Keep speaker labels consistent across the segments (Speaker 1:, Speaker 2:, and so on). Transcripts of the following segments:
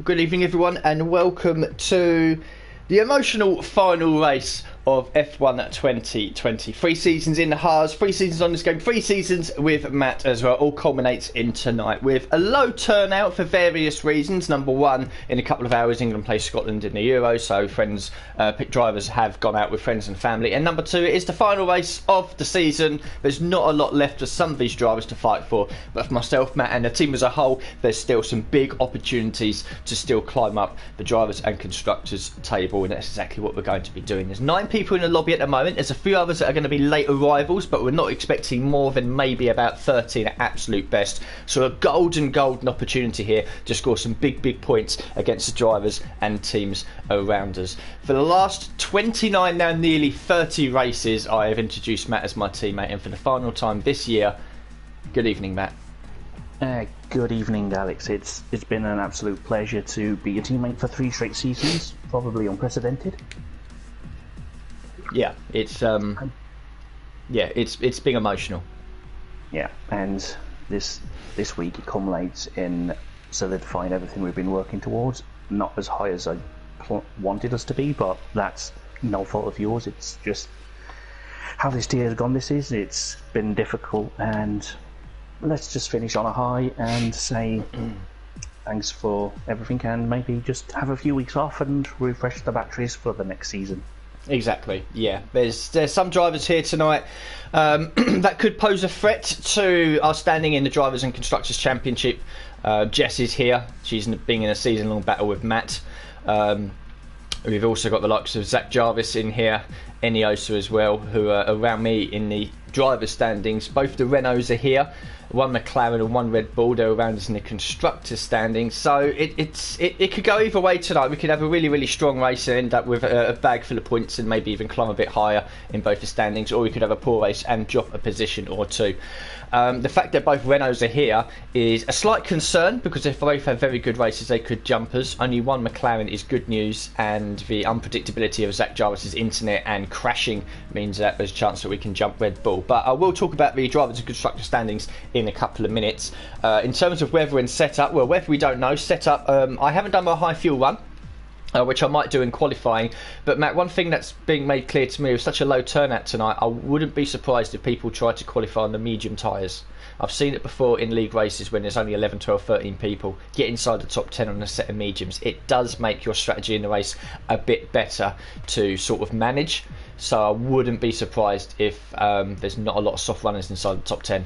Speaker 1: Good evening, everyone, and welcome to the emotional final race of F1 2020. 3 seasons in the Haas, 3 seasons on this game, 3 seasons with Matt as well. All culminates in tonight with a low turnout for various reasons. Number one, in a couple of hours, England plays Scotland in the Euro, so drivers have gone out with friends and family. And number two, it is the final race of the season. There's not a lot left for some of these drivers to fight for, but for myself, Matt, and the team as a whole, there's still some big opportunities to still climb up the drivers and constructors table, and that's exactly what we're going to be doing. There's 9 people in the lobby at the moment. There's a few others that are going to be late arrivals, but we're not expecting more than maybe about 13 at absolute best. So a golden opportunity here to score some big points against the drivers and teams around us. For the last 29, now nearly 30 races, I have introduced Matt as my teammate, and for the final time this year, good evening, Matt.
Speaker 2: Good evening, Alex. It's been an absolute pleasure to be your teammate for 3 straight seasons, probably unprecedented.
Speaker 1: Yeah, it's been emotional.
Speaker 2: Yeah, and this week it culminates in solidifying everything we've been working towards. Not as high as I wanted us to be, but that's no fault of yours. It's just how this year has gone this season. It's been difficult, and let's just finish on a high and say thanks for everything, and maybe just have a few weeks off and refresh the batteries for the next season.
Speaker 1: Exactly, yeah. There's some drivers here tonight that could pose a threat to our standing in the Drivers' and Constructors' Championship. Jess is here. She's been in a season-long battle with Matt. We've also got the likes of Zach Jarvis in here, Eniosa as well, who are around me in the drivers' standings. Both the Renaults are here. One McLaren and one Red Bull. They're around us in the constructors' standings. So it could go either way tonight. We could have a really strong race and end up with a bag full of points and maybe even climb a bit higher in both the standings, or we could have a poor race and drop a position or two. The fact that both Renaults are here is a slight concern, because if both have very good races, they could jump us. Only one McLaren is good news, and the unpredictability of Zach Jarvis's internet and crashing means that there's a chance that we can jump Red Bull. But I will talk about the drivers and constructor standings in a couple of minutes. In terms of weather and setup, well, weather we don't know. Setup, I haven't done my high fuel run, which I might do in qualifying. But Matt, one thing that's being made clear to me, with such a low turnout tonight, I wouldn't be surprised if people try to qualify on the medium tyres. I've seen it before in league races when there's only 11, 12, 13 people. Get inside the top 10 on a set of mediums. It does make your strategy in the race a bit better to sort of manage. So I wouldn't be surprised if there's not a lot of soft runners inside the top 10.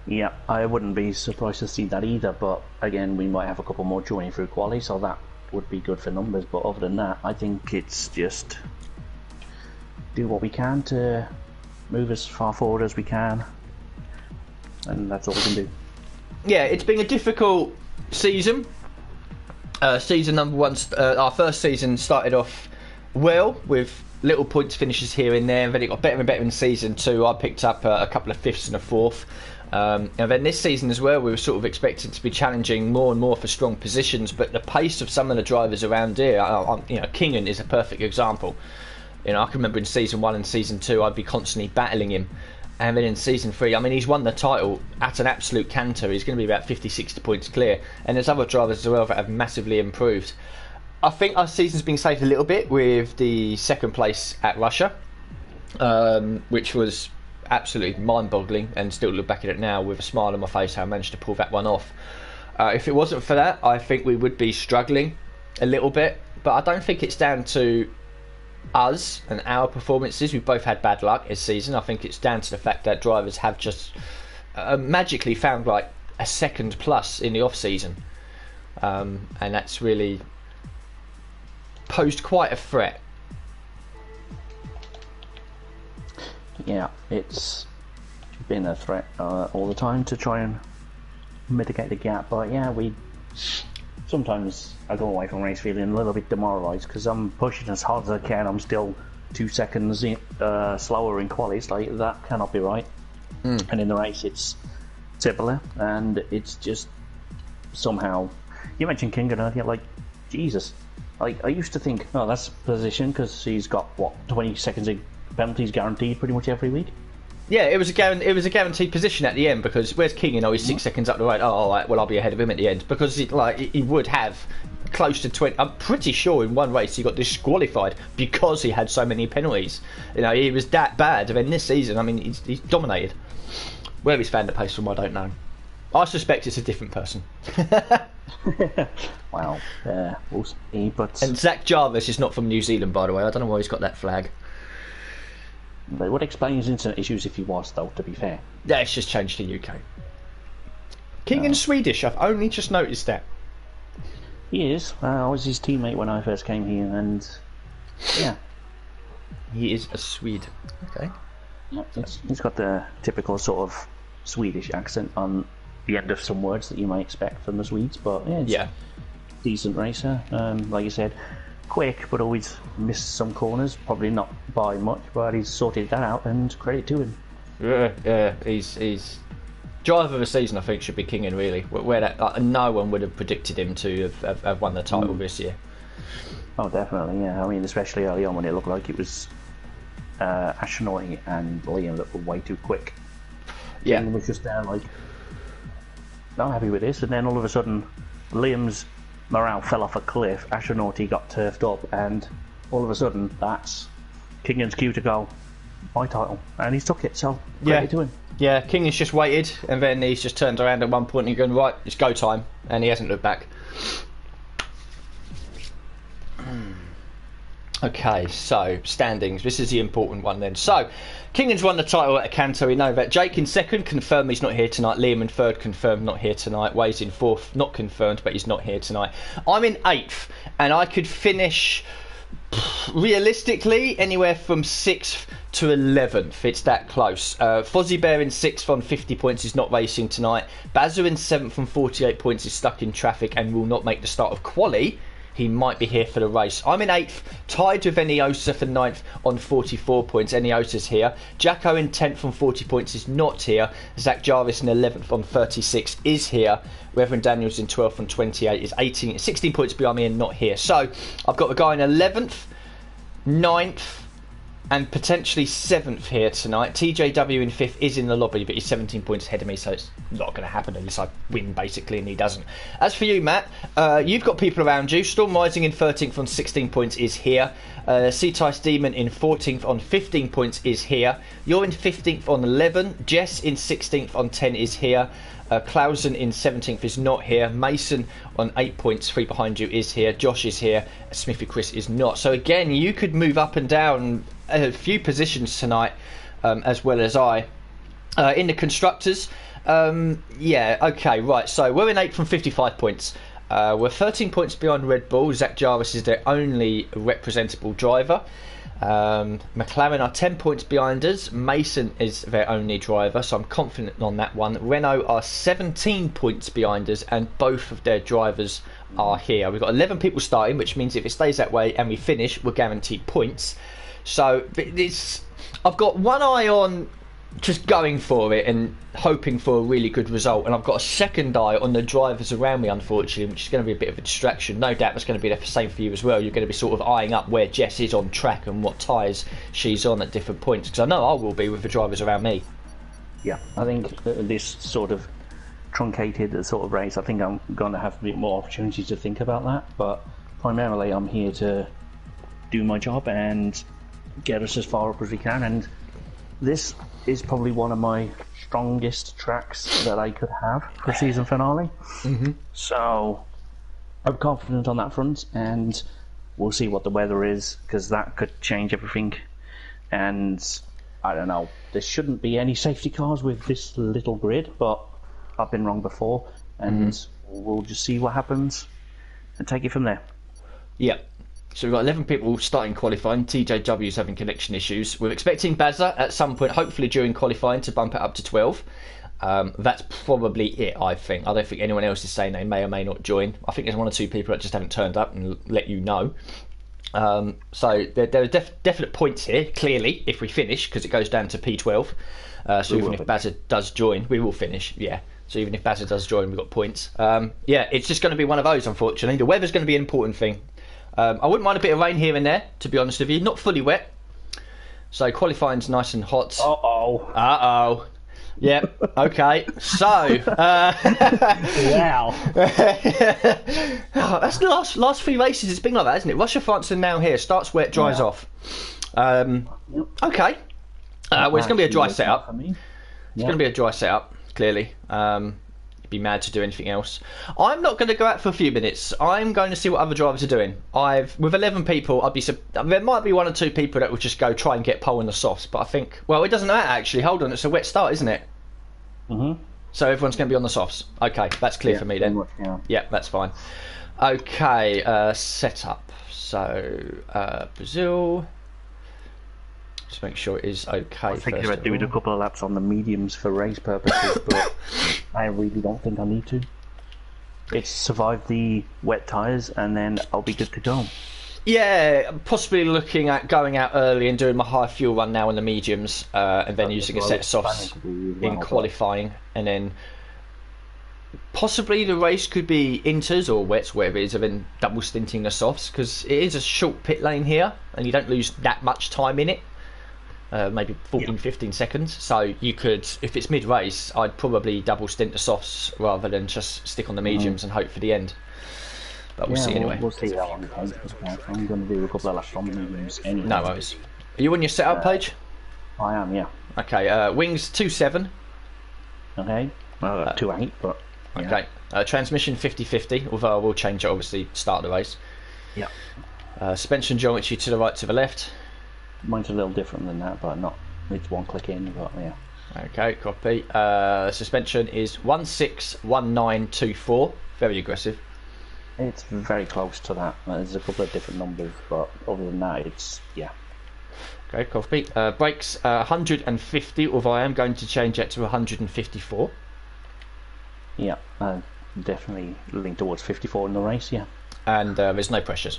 Speaker 2: Yeah, I wouldn't be surprised to see that either, but again, we might have a couple more joining through quali, so that would be good for numbers. But other than that, I think it's just do what we can to move as far forward as we can, and that's all we can do.
Speaker 1: Yeah, it's been a difficult season. Season number one, our first season started off well with little points finishes here and there, and then it got better and better in season 2. I picked up a couple of 5th and a 4th. And then this season as well, we were sort of expecting to be challenging more and more for strong positions, but the pace of some of the drivers around here, Kingan is a perfect example. I can remember in season 1 and season 2, I'd be constantly battling him, and then in season 3, he's won the title at an absolute canter. He's going to be about 50-60 points clear, and there's other drivers as well that have massively improved. I think our season's been saved a little bit with the 2nd place at Russia, which was absolutely mind-boggling, and still look back at it now with a smile on my face how I managed to pull that one off. If it wasn't for that, I think we would be struggling a little bit, but I don't think it's down to us and our performances. We've both had bad luck this season. I think it's down to the fact that drivers have just magically found like a 2nd plus in the off-season, and that's really posed quite a threat.
Speaker 2: Yeah, it's been a threat all the time to try and mitigate the gap, but yeah, sometimes I go away from race feeling a little bit demoralised because I'm pushing as hard as I can. I'm still 2 seconds slower in qualies. Like, that cannot be right. And in the race it's similar, and it's just somehow, you mentioned Kingan earlier, like, Jesus, like, I used to think, oh, that's position because he's got what, 20 seconds in penalties guaranteed pretty much every week.
Speaker 1: Yeah, it was a guaranteed position at the end because where's King? He's 6 seconds up the road. Oh, all right, well I'll be ahead of him at the end because he would have close to 20. I'm pretty sure in one race he got disqualified because he had so many penalties. He was that bad. And then this season, I mean, he's dominated. Where he's found the pace from, I don't know. I suspect it's a different person.
Speaker 2: Well, we'll see. But
Speaker 1: and Zach Jarvis is not from New Zealand, by the way. I don't know why he's got that flag.
Speaker 2: But what explains internet issues if he was, though, to be fair?
Speaker 1: Yeah, it's just changed to UK. Kingan's Swedish, I've only just noticed that.
Speaker 2: He is. I was his teammate when I first came here, and yeah.
Speaker 1: He is a Swede. Okay.
Speaker 2: Yeah, he's got the typical sort of Swedish accent on the end of some words that you might expect from the Swedes, but yeah, decent racer. Like you said, quick, but always missed some corners. Probably not by much, but he's sorted that out, and credit to him.
Speaker 1: Yeah, he's driver of the season. I think should be Kingan really. Where that no one would have predicted him to have won the title this year.
Speaker 2: Oh, definitely. Yeah, I mean, especially early on when it looked like it was Ashnoy and Liam that were way too quick.
Speaker 1: Yeah,
Speaker 2: Kingan was just there like, not happy with this, and then all of a sudden, Liam's morale fell off a cliff. Ashnoy got turfed up, and all of a sudden, that's Kingan's cue to go, my title, and he's took it. So credit to him.
Speaker 1: Yeah, King has just waited, and then he's just turned around at one point and going, right, it's go time, and he hasn't looked back. Okay, so standings. This is the important one then. So, Kingan's won the title at Acanto. We know that. Jake in second, confirmed he's not here tonight. Liam in third, confirmed not here tonight. Way's in fourth, not confirmed, but he's not here tonight. I'm in eighth, and I could finish realistically anywhere from 6th to 11th. It's that close. Fozzie Bear in 6th on 50 points is not racing tonight. Bazza in 7th on 48 points is stuck in traffic and will not make the start of quali. He might be here for the race. I'm in 8th, tied with Eniosa for 9th on 44 points. Eniosa's here. Jacko in 10th on 40 points is not here. Zach Jarvis in 11th on 36 is here. Reverend Daniels in 12th on 28 is 16 points behind me and not here. So I've got a guy in 11th, 9th, and potentially 7th here tonight. TJW in 5th is in the lobby, but he's 17 points ahead of me, so it's not going to happen unless I win, basically, and he doesn't. As for you, Matt, you've got people around you. Storm Rising in 13th on 16 points is here. Sea-Tice Demon in 14th on 15 points is here. You're in 15th on 11. Jess in 16th on 10 is here. Clausen in 17th is not here. Mason on 8 points, 3 behind you, is here. Josh is here. Smithy Chris is not. So again, you could move up and down a few positions tonight, as well as I. In the constructors, yeah, okay, right. So we're in 8th from 55 points. We're 13 points behind Red Bull. Zach Jarvis is their only representable driver. McLaren are 10 points behind us. Mason is their only driver, so I'm confident on that one. Renault are 17 points behind us, and both of their drivers are here. We've got 11 people starting, which means if it stays that way and we finish, we're guaranteed points. So I've got one eye on just going for it and hoping for a really good result, and I've got a second eye on the drivers around me, unfortunately, which is going to be a bit of a distraction. No doubt that's going to be the same for you as well. You're going to be sort of eyeing up where Jess is on track and what tyres she's on at different points, because I know I will be with the drivers around me.
Speaker 2: Yeah, I think this sort of truncated sort of race, I think I'm going to have a bit more opportunity to think about that, but primarily I'm here to do my job and get us as far up as we can, and this is probably one of my strongest tracks that I could have for season finale. So I'm confident on that front, and we'll see what the weather is, because that could change everything. And I don't know, there shouldn't be any safety cars with this little grid, but I've been wrong before, and we'll just see what happens and take it from there.
Speaker 1: Yeah. So we've got 11 people starting qualifying. TJW is having connection issues. We're expecting Bazza at some point, hopefully during qualifying, to bump it up to 12. That's probably it, I think. I don't think anyone else is saying they may or may not join. I think there's one or two people that just haven't turned up and let you know. So there are definite points here, clearly, if we finish, because it goes down to P12. So even if Bazza does join, we will finish, yeah. So even if Bazza does join, we've got points. Yeah, it's just going to be one of those, unfortunately. The weather's going to be an important thing. I wouldn't mind a bit of rain here and there, to be honest with you. Not fully wet. So qualifying's nice and hot.
Speaker 2: Uh-oh.
Speaker 1: Uh-oh. Yep. Okay. So.
Speaker 2: Wow.
Speaker 1: Oh, that's the last three races. It's been like that, isn't it? Russia, France, and now here. Starts wet, dries off. Okay. Well, it's going to be a dry setup. It's going to be a dry setup. Clearly. You'd be mad to do anything else. I'm not going to go out for a few minutes. I'm going to see what other drivers are doing. With 11 people, there might be one or two people that will just go try and get pole in the softs. But I think, well, it doesn't matter actually. Hold on, it's a wet start, isn't it? So everyone's going to be on the softs. Okay, that's clear for me then. Yeah, that's fine. Okay, setup. So Brazil. Just make sure it is okay.
Speaker 2: I think about doing a couple of laps on the mediums for race purposes, but I really don't think I need to. It's survive the wet tyres and then I'll be good to go.
Speaker 1: Yeah, possibly looking at going out early and doing my high fuel run now on the mediums, and then using a set of softs in qualifying, and then possibly the race could be inters or wets, whatever it is, and then double stinting the softs, because it is a short pit lane here and you don't lose that much time in it. Maybe 15 seconds. So you could, if it's mid-race, I'd probably double stint the softs rather than just stick on the mediums and hope for the end. But we'll see anyway.
Speaker 2: We'll see how long it takes. I'm going to do a couple of laps on the mediums anyway.
Speaker 1: No worries. Are you on your setup page?
Speaker 2: I am, yeah.
Speaker 1: Okay, wings 2.7.
Speaker 2: Okay. 2.8, but... Yeah.
Speaker 1: Okay. Transmission 50-50, although I will change it obviously start of the race.
Speaker 2: Yeah.
Speaker 1: Suspension geometry to the right, to the left.
Speaker 2: Mine's a little different than that, but not. It's one click in, but yeah.
Speaker 1: Okay, copy. Suspension is 161924. Very aggressive.
Speaker 2: It's very close to that. There's a couple of different numbers, but other than that, it's yeah.
Speaker 1: Okay, copy. Brakes 150, although I am going to change that to 154.
Speaker 2: Yeah, definitely lean towards 54 in the race. Yeah.
Speaker 1: And there's no pressures.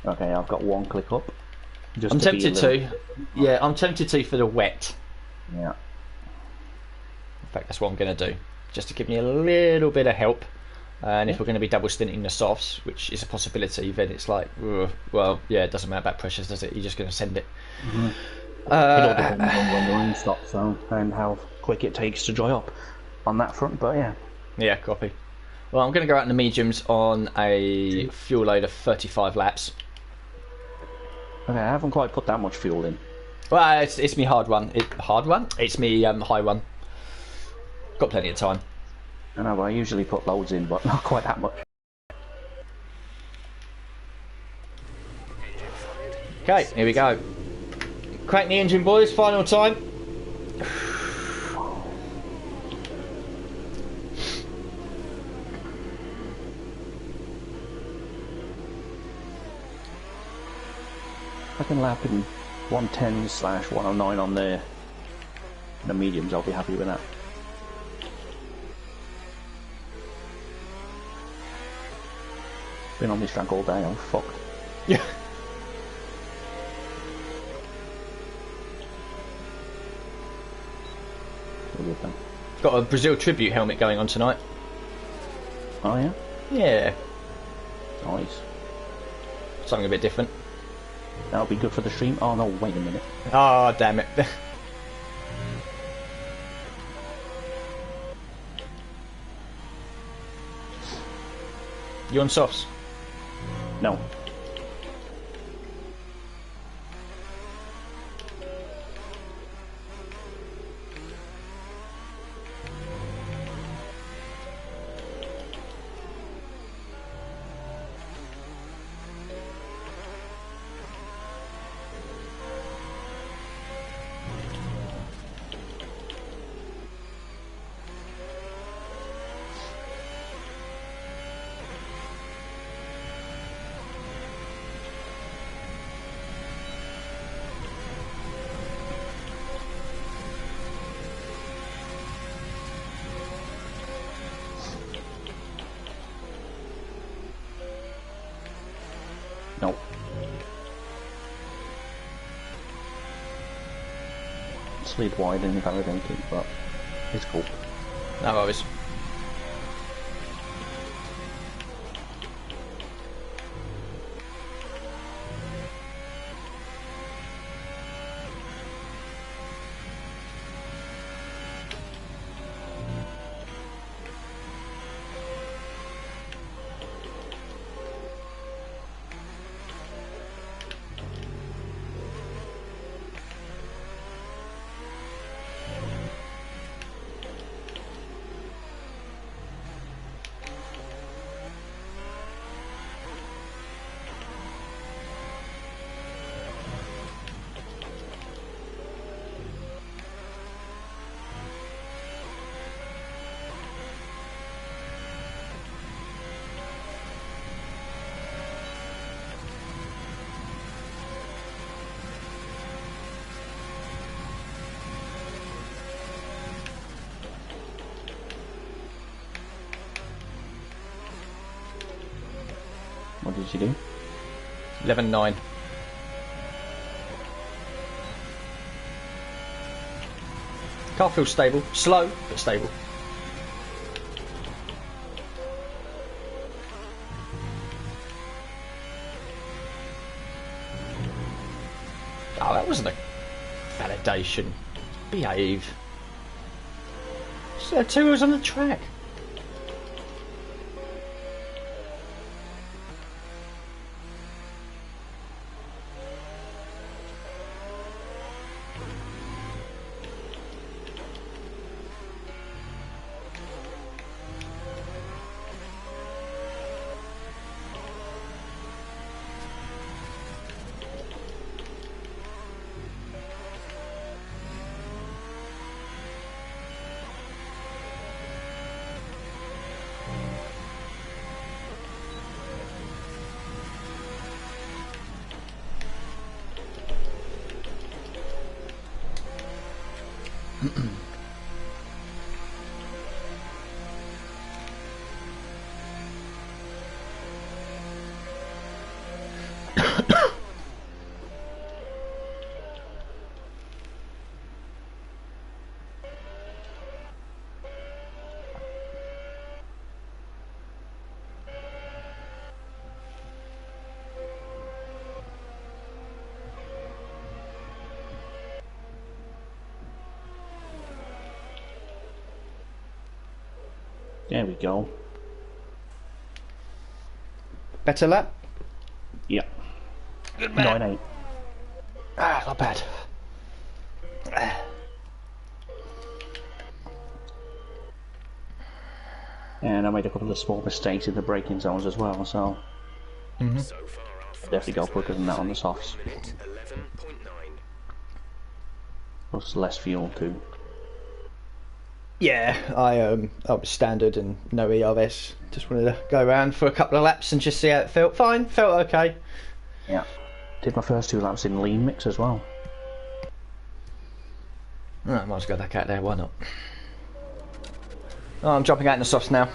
Speaker 2: Okay, I've got one click up.
Speaker 1: I'm tempted to. Yeah, I'm tempted to for the wet.
Speaker 2: Yeah.
Speaker 1: In fact, that's what I'm going to do, just to give me a little bit of help. And if we're going to be double stinting the softs, which is a possibility, then it's like, well, yeah, it doesn't matter about pressures, does it? You're just going to send it.
Speaker 2: It all depends on when the rain stops, and how quick it takes to dry up on that front. But yeah.
Speaker 1: Yeah, copy. Well, I'm going to go out in the mediums on a fuel load of 35 laps.
Speaker 2: Okay, I haven't quite put that much fuel in.
Speaker 1: Well, it's me hard run. Hard run? It's me high run. Got plenty of time.
Speaker 2: I know, but I usually put loads in, but not quite that much.
Speaker 1: Okay, here we go. Crank the engine, boys. Final time.
Speaker 2: I can lap in 110/109 on the mediums. I'll be happy with that. Been on this track all day. I'm fucked.
Speaker 1: Yeah. Got a Brazil tribute helmet going on tonight.
Speaker 2: Oh yeah.
Speaker 1: Yeah.
Speaker 2: Nice.
Speaker 1: Something a bit different.
Speaker 2: That'll be good for the stream. Oh no, wait a minute.
Speaker 1: Oh, damn it. You on softs?
Speaker 2: No. No. Slid wide in if I don't think, but it's cool.
Speaker 1: No worries.
Speaker 2: did you do?
Speaker 1: 11.9. Car feels stable. Slow, but stable. Oh, that wasn't a validation. Behave. So 2 wheels on the track.
Speaker 2: There we go.
Speaker 1: Better lap?
Speaker 2: Yeah.
Speaker 1: Good man.
Speaker 2: 9.8.
Speaker 1: Ah, not bad.
Speaker 2: And I made a couple of small mistakes in the braking zones as well, so definitely go quicker than that on the softs. Plus less fuel too.
Speaker 1: Yeah, I was standard and no ERS. Just wanted to go around for a couple of laps and just see how it felt. Fine, felt okay.
Speaker 2: Yeah. Did my first 2 laps in lean mix as well.
Speaker 1: Oh, I might as well go back out there, why not? Oh, I'm jumping out in the softs now.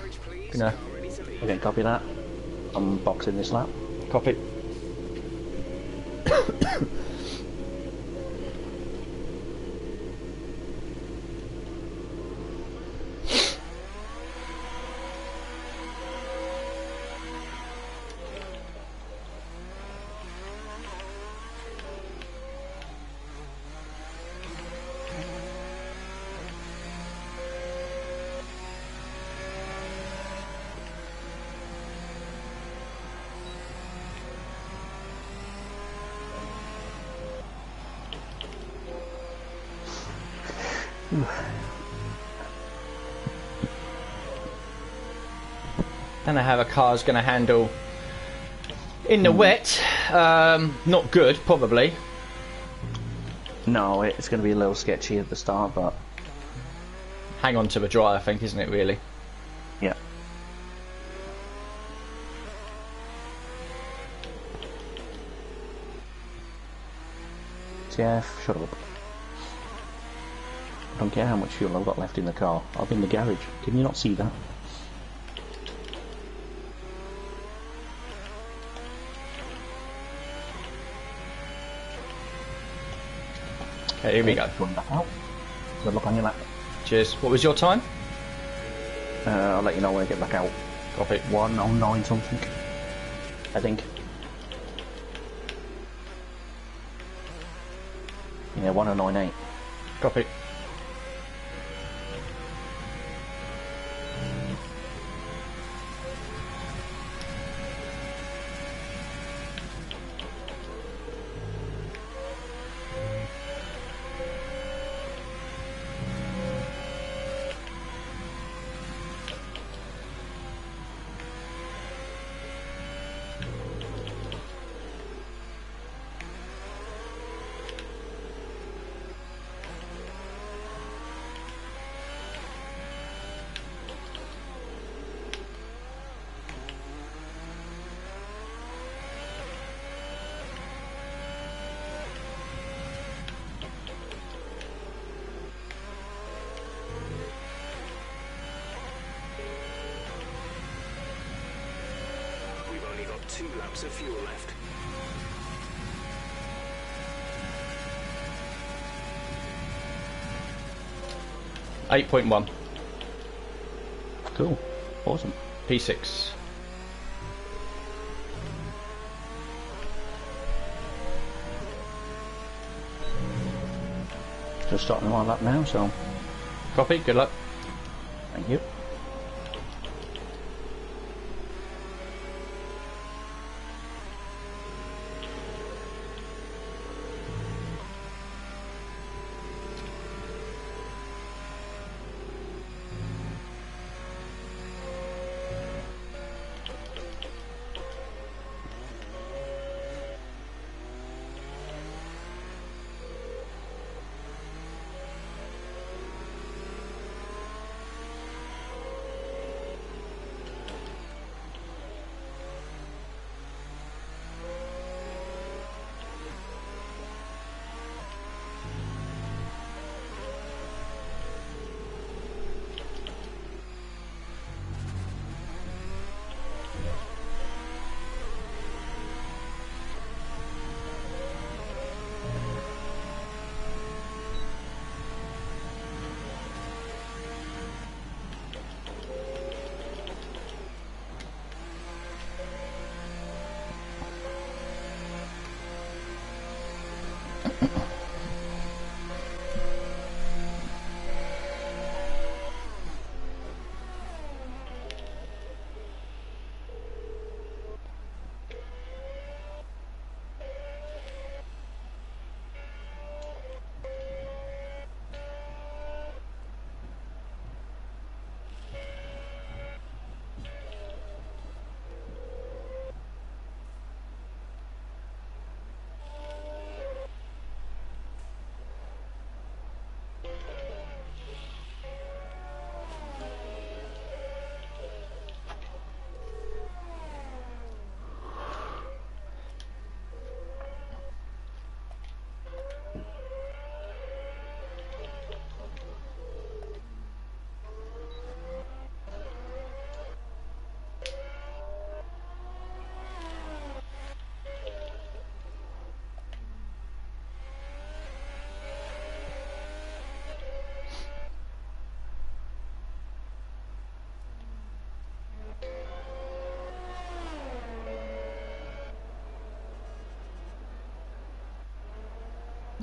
Speaker 1: Gonna
Speaker 2: Okay, copy that. I'm boxing this lap.
Speaker 1: copy. Don't know how a car's going to handle in the wet. Not good, probably.
Speaker 2: No, it's going to be a little sketchy at the start, but
Speaker 1: Hang on to the dry, I think, isn't it, really?
Speaker 2: yeah. Jeff, shut up. I don't care how much fuel I've got left in the car. I'll be in the garage. Can you not see that?
Speaker 1: Okay, here we go.
Speaker 2: Run back out. Good luck on your lap.
Speaker 1: Cheers. What was your time?
Speaker 2: I'll let you know when I get back out.
Speaker 1: Copy.
Speaker 2: 109 something, I think. Yeah, 109.8.
Speaker 1: Copy.
Speaker 3: 2 laps of fuel left.
Speaker 1: .1.
Speaker 2: Cool. Awesome.
Speaker 1: P6.
Speaker 2: Just starting my lap now, so
Speaker 1: Copy, good luck.
Speaker 2: thank you.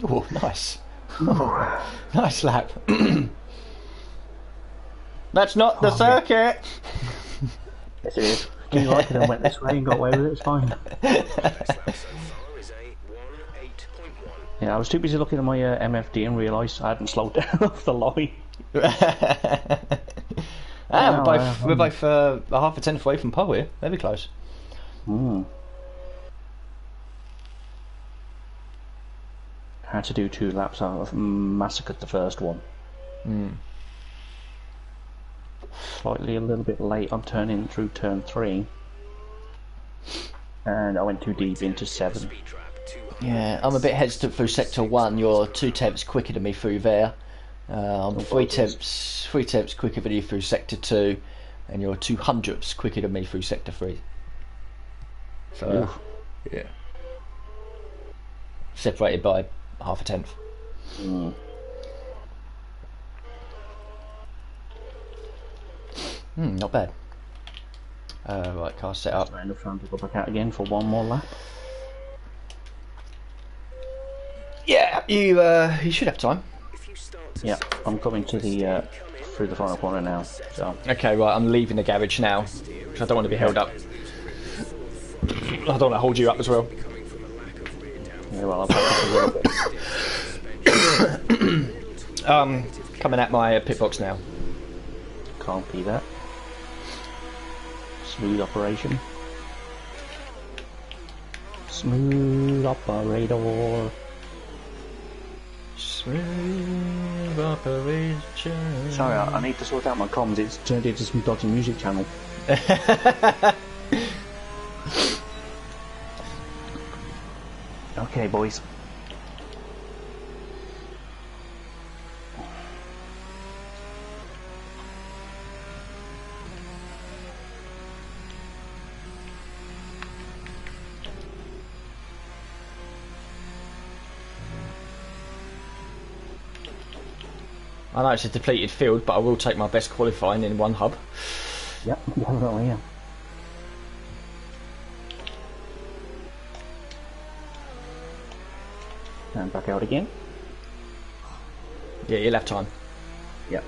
Speaker 1: Oh, nice. Oh, nice lap. That's not the circuit.
Speaker 2: Yes, it is. King Lycan went this way and got away with it. It's fine. Yeah, I was too busy looking at my MFD and realised I hadn't slowed down off the line.
Speaker 1: We're both a half a tenth away from pole here. Very close.
Speaker 2: Had to do 2 laps. I've massacred the first one. Slightly a little bit late on turning through turn 3. And I went too deep into 7.
Speaker 1: Yeah, I'm a bit hesitant through sector 1. You're 2 tenths quicker than me through there. I'm 3 tenths quicker than you through sector 2, and you're 200ths quicker than me through sector 3. So, yeah, separated by half a tenth. Not bad. Right, car set up.
Speaker 2: Enough time to go back out again for one more lap.
Speaker 1: Yeah, you should have time.
Speaker 2: Yeah, I'm coming to the through the final corner now. So
Speaker 1: okay, right, I'm leaving the garage now because I don't want to be held up. I don't want to hold you up as well.
Speaker 2: Yeah, well, I'll back up a little bit.
Speaker 1: Coming at my pit box now.
Speaker 2: Can't be that. Smooth operation. Smooth operator.
Speaker 1: Smooth operation.
Speaker 2: Sorry, I need to sort out my comms. It's turned into some dodgy music channel. Okay, boys.
Speaker 1: I know it's a depleted field, but I will take my best qualifying in one hub.
Speaker 2: Yep, definitely, yeah. And back out again.
Speaker 1: Yeah, you'll have time.
Speaker 2: Yep.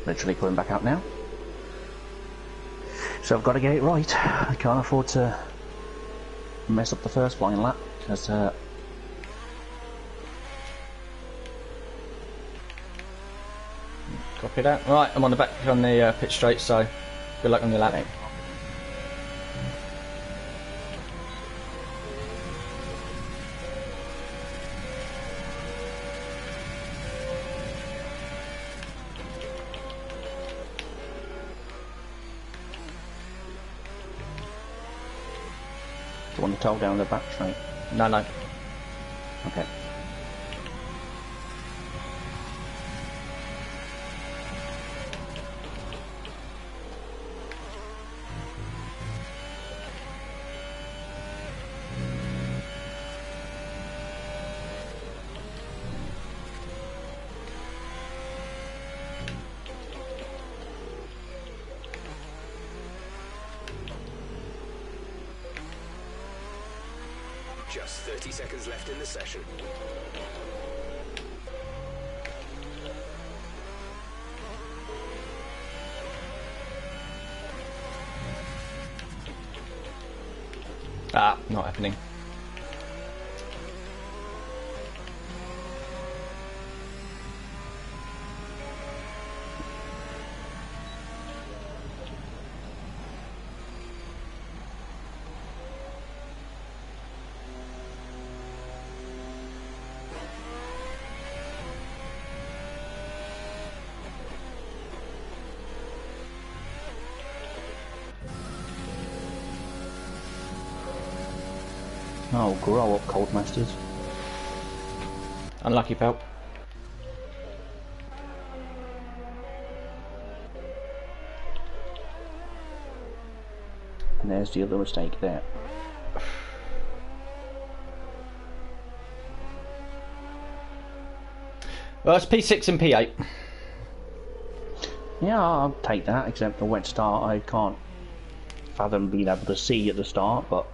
Speaker 2: Literally coming back out now. So I've got to get it right. I can't afford to mess up the first flying lap, because
Speaker 1: Copy that. Right, I'm on the back on the pit straight, so good luck on your lap.
Speaker 2: okay. Do you want to tell down the back straight?
Speaker 1: No, no.
Speaker 2: Okay.
Speaker 3: Just 30 seconds left in the session.
Speaker 1: Ah, not happening.
Speaker 2: Oh, grow up, Coldmasters.
Speaker 1: Unlucky pelt.
Speaker 2: And there's the other mistake there.
Speaker 1: Well, it's P6 and P8.
Speaker 2: Yeah, I'll take that, except the wet start I can't fathom being able to see at the start, but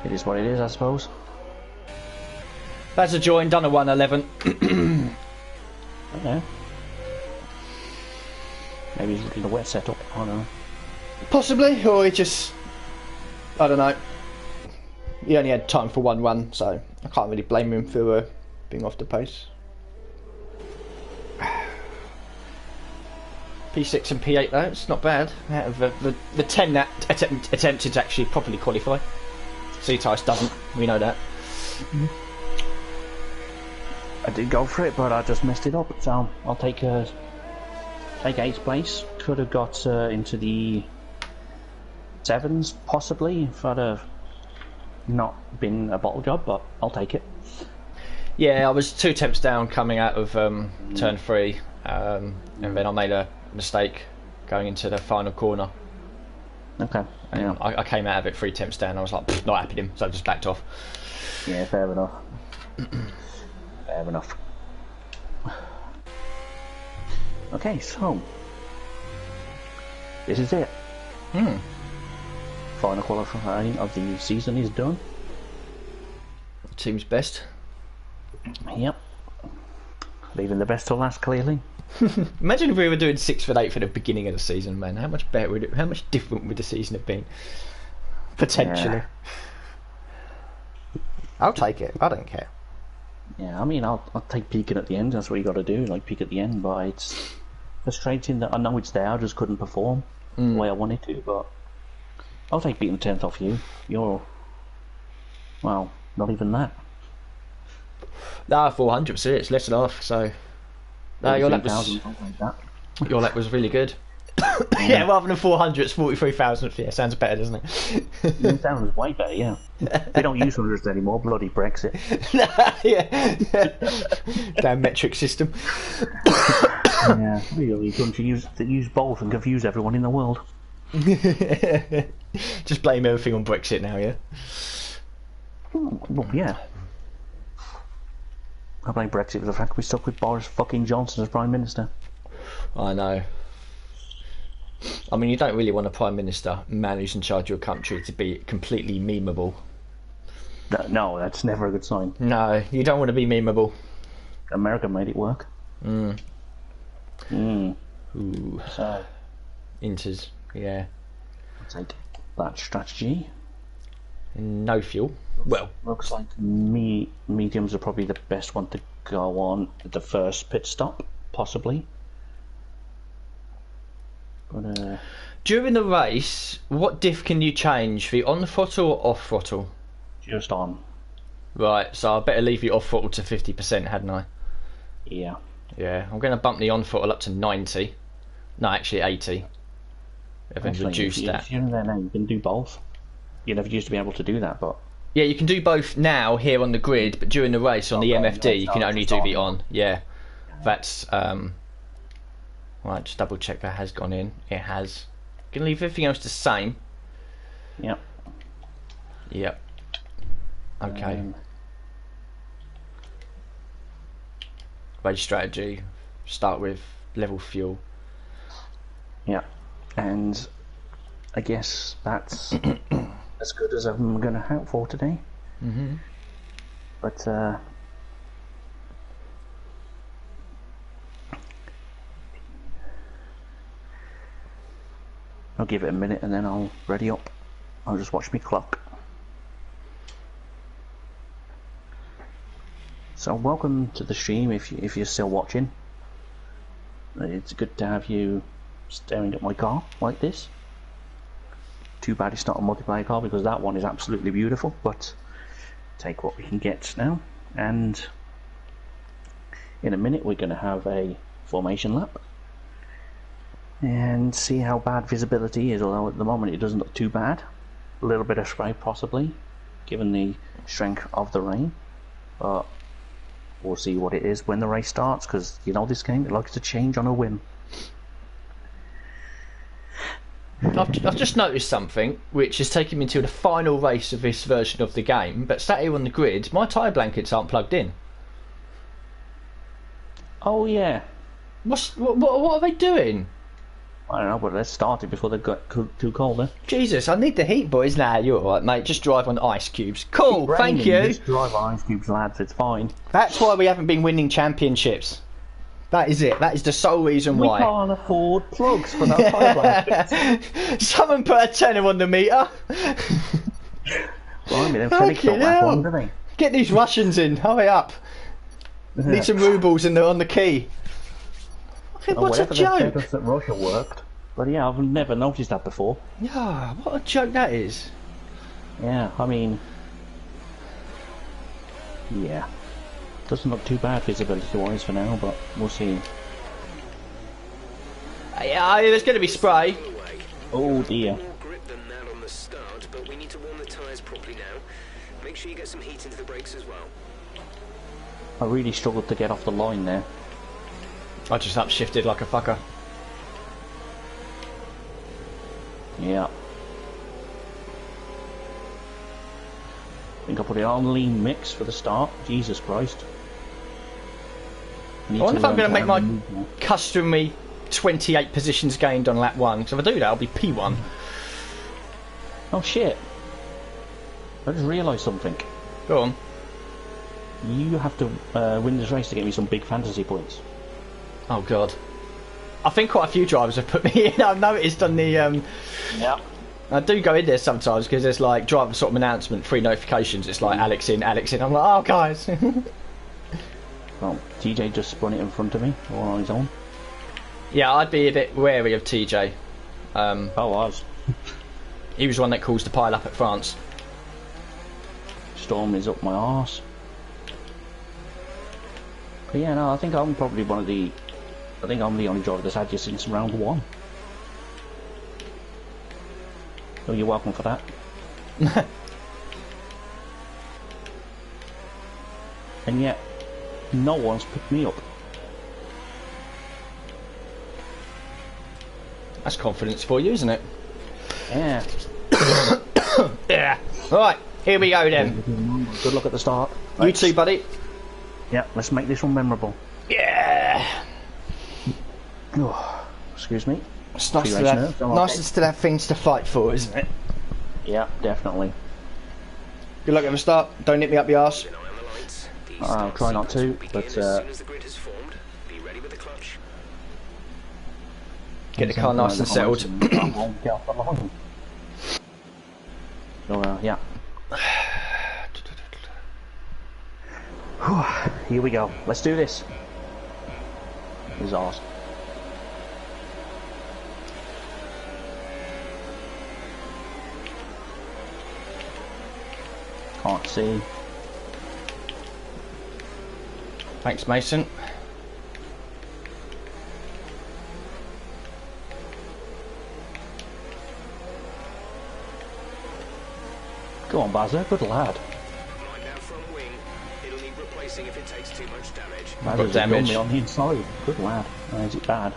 Speaker 2: it is what it is, I suppose.
Speaker 1: That's a join, done a 111.
Speaker 2: Okay. Maybe he's looking at the wet setup, I don't know.
Speaker 1: Possibly, or he just... I don't know. He only had time for one run, so I can't really blame him for being off the pace. P6 and P8 though, it's not bad. Out of the 10 that attempted to actually properly qualify. C-Tice doesn't, we know that.
Speaker 2: I did go for it, but I just messed it up, so I'll take 8th place. Could have got into the 7s, possibly, if I'd have not been a bottle job, but I'll take it.
Speaker 1: Yeah, I was 2 attempts down coming out of turn 3, and then I made a mistake going into the final corner.
Speaker 2: Okay.
Speaker 1: And
Speaker 2: Yeah.
Speaker 1: I came out of it 3 attempts down. I was like, not happy with him, so I just backed off.
Speaker 2: Yeah, fair enough. Fair enough. Okay, so this is it. Final qualifying of the season is done.
Speaker 1: Team's best.
Speaker 2: Yep. Leaving the best till last, clearly.
Speaker 1: Imagine if we were doing 6th and 8th at the beginning of the season, man. How much better would it? How much different would the season have been? Potentially.
Speaker 2: Yeah.
Speaker 1: I'll take it. I don't care.
Speaker 2: Yeah, I mean, I'll take peeking at the end. That's what you got to do, like peek at the end. But it's frustrating that I know it's there. I just couldn't perform the way I wanted to. But I'll take beating the 10th off you. You're, well, not even that.
Speaker 1: Nah, 400%. It's less than half. So, your lap was
Speaker 2: like that.
Speaker 1: your lap was really good. Yeah, rather than 400, it's 43,000. Yeah, sounds better, doesn't it?
Speaker 2: It sounds way better, yeah. They don't use hundreds anymore, bloody Brexit.
Speaker 1: Yeah. Damn metric system.
Speaker 2: Yeah, really, couldn't you use both and confuse everyone in the world?
Speaker 1: Just blame everything on Brexit now, yeah?
Speaker 2: Well, yeah. I blame Brexit for the fact we stuck with Boris fucking Johnson as Prime Minister.
Speaker 1: I know. I mean, you don't really want a Prime Minister, man who's in charge of your country, to be completely memeable.
Speaker 2: No, that's never a good sign.
Speaker 1: No, you don't want to be memeable.
Speaker 2: America made it work.
Speaker 1: Ooh.
Speaker 2: So,
Speaker 1: Inters, yeah.
Speaker 2: I'll take that strategy.
Speaker 1: No fuel. Well,
Speaker 2: Looks like mediums are probably the best one to go on at the first pit stop, possibly. But,
Speaker 1: during the race, what diff can you change? The on throttle or off throttle?
Speaker 2: just on.
Speaker 1: Right, so I better leave the off throttle to 50%, hadn't I?
Speaker 2: Yeah.
Speaker 1: Yeah, I'm going to bump the on throttle up to 90. No, actually 80. I've reduced that.
Speaker 2: If you're in there now, you can do both. You never used to be able to do that, but...
Speaker 1: Yeah, you can do both now here on the grid, but during the race on the MFD, you can only do the on. Yeah, that's... Right, just double check that has gone in. It has. You can leave everything else the same.
Speaker 2: Yep.
Speaker 1: Yep. Okay. Race strategy. Start with level fuel.
Speaker 2: Yeah. And I guess that's as good as I'm going to hope for today.
Speaker 1: Mm-hmm.
Speaker 2: But I'll give it a minute and then I'll ready up. I'll just watch me clock. So welcome to the stream if you're still watching. It's good to have you staring at my car like this. Too bad it's not a multiplayer car because that one is absolutely beautiful, but take what we can get now. And in a minute we're going to have a formation lap and see how bad visibility is, although at the moment it doesn't look too bad. A little bit of spray possibly, given the strength of the rain, but we'll see what it is when the race starts, because you know this game, it likes to change on a whim.
Speaker 1: I've just noticed something which has taken me to the final race of this version of the game, but sat here on the grid, my tyre blankets aren't plugged in.
Speaker 2: Oh yeah.
Speaker 1: What are they doing?
Speaker 2: I don't know, but let's start it before they got too cold, eh?
Speaker 1: Jesus, I need the heat, boys. Nah, you're alright, mate. Just drive on ice cubes. Cool, thank you.
Speaker 2: Just drive on ice cubes, lads, it's fine.
Speaker 1: That's why we haven't been winning championships. That is it. That is the sole reason why.
Speaker 2: We can't afford plugs for that tyre blankets.
Speaker 1: Someone put a tenner on the meter.
Speaker 2: Blimey, them Felix got that one, didn't they?
Speaker 1: Get these Russians in. Hurry up. Need some rubles on the key. What's a joke?
Speaker 2: That Russia worked. But yeah, I've never noticed that before.
Speaker 1: Yeah, what a joke that is.
Speaker 2: Yeah, I mean... Yeah. Doesn't look too bad visibility-wise for now, but we'll see.
Speaker 1: Yeah, there's going to be spray.
Speaker 2: Oh dear.
Speaker 3: More grip than that on the start, but we need to warm the tyres properly now. Make sure you get some heat into the brakes as well.
Speaker 2: I really struggled to get off the line there.
Speaker 1: I just upshifted like a fucker.
Speaker 2: Yeah. I think I'll put it on lean mix for the start. Jesus Christ.
Speaker 1: I wonder if I'm going to make my customary 28 positions gained on lap 1, because if I do that I'll be P1.
Speaker 2: Oh shit. I just realised something.
Speaker 1: Go on.
Speaker 2: You have to win this race to get me some big fantasy points.
Speaker 1: Oh god. I think quite a few drivers have put me in. I've noticed on the...
Speaker 2: Yeah.
Speaker 1: I do go in there sometimes because there's like driver sort of announcement, 3 notifications. It's like Alex in, Alex in. I'm like, oh guys.
Speaker 2: Well, TJ just spun it in front of me, all on his own.
Speaker 1: Yeah, I'd be a bit wary of TJ.
Speaker 2: Oh, I was.
Speaker 1: He was one that caused the pile up at France.
Speaker 2: Storm is up my arse. But yeah, no, I think I'm probably one of the... I think I'm the only driver that's had you since round 1. So you're welcome for that. And yet, no one's picked me up.
Speaker 1: That's confidence for you, isn't it?
Speaker 2: Yeah.
Speaker 1: Yeah. Right, here we go then.
Speaker 2: Good luck at the start.
Speaker 1: You too, buddy.
Speaker 2: Yeah, let's make this one memorable.
Speaker 1: Yeah.
Speaker 2: Oh, excuse me.
Speaker 1: It's nice
Speaker 2: Pre-race nerves, I'm
Speaker 1: nice
Speaker 2: okay.
Speaker 1: to still have things to fight for, isn't it?
Speaker 2: Yeah, definitely.
Speaker 1: Good luck at the start. Don't hit me up the arse.
Speaker 3: Keep an eye on the lights. The
Speaker 2: I'll
Speaker 3: start
Speaker 2: try not
Speaker 3: sequence
Speaker 2: to,
Speaker 3: will
Speaker 2: but,
Speaker 3: begin as soon as the grid has formed. Be ready with the clutch.
Speaker 1: Get the car nice and settled.
Speaker 2: I won't get off the line. So, yeah. Here we go. Let's do this. This is awesome. Can't see.
Speaker 1: Thanks, Mason.
Speaker 2: Go on, Bazza. Good lad.
Speaker 3: Mind that front wing. It'll need replacing if it takes too much damage.
Speaker 2: Bazza's
Speaker 1: damage.
Speaker 2: got me on the inside. Good lad. Is it bad?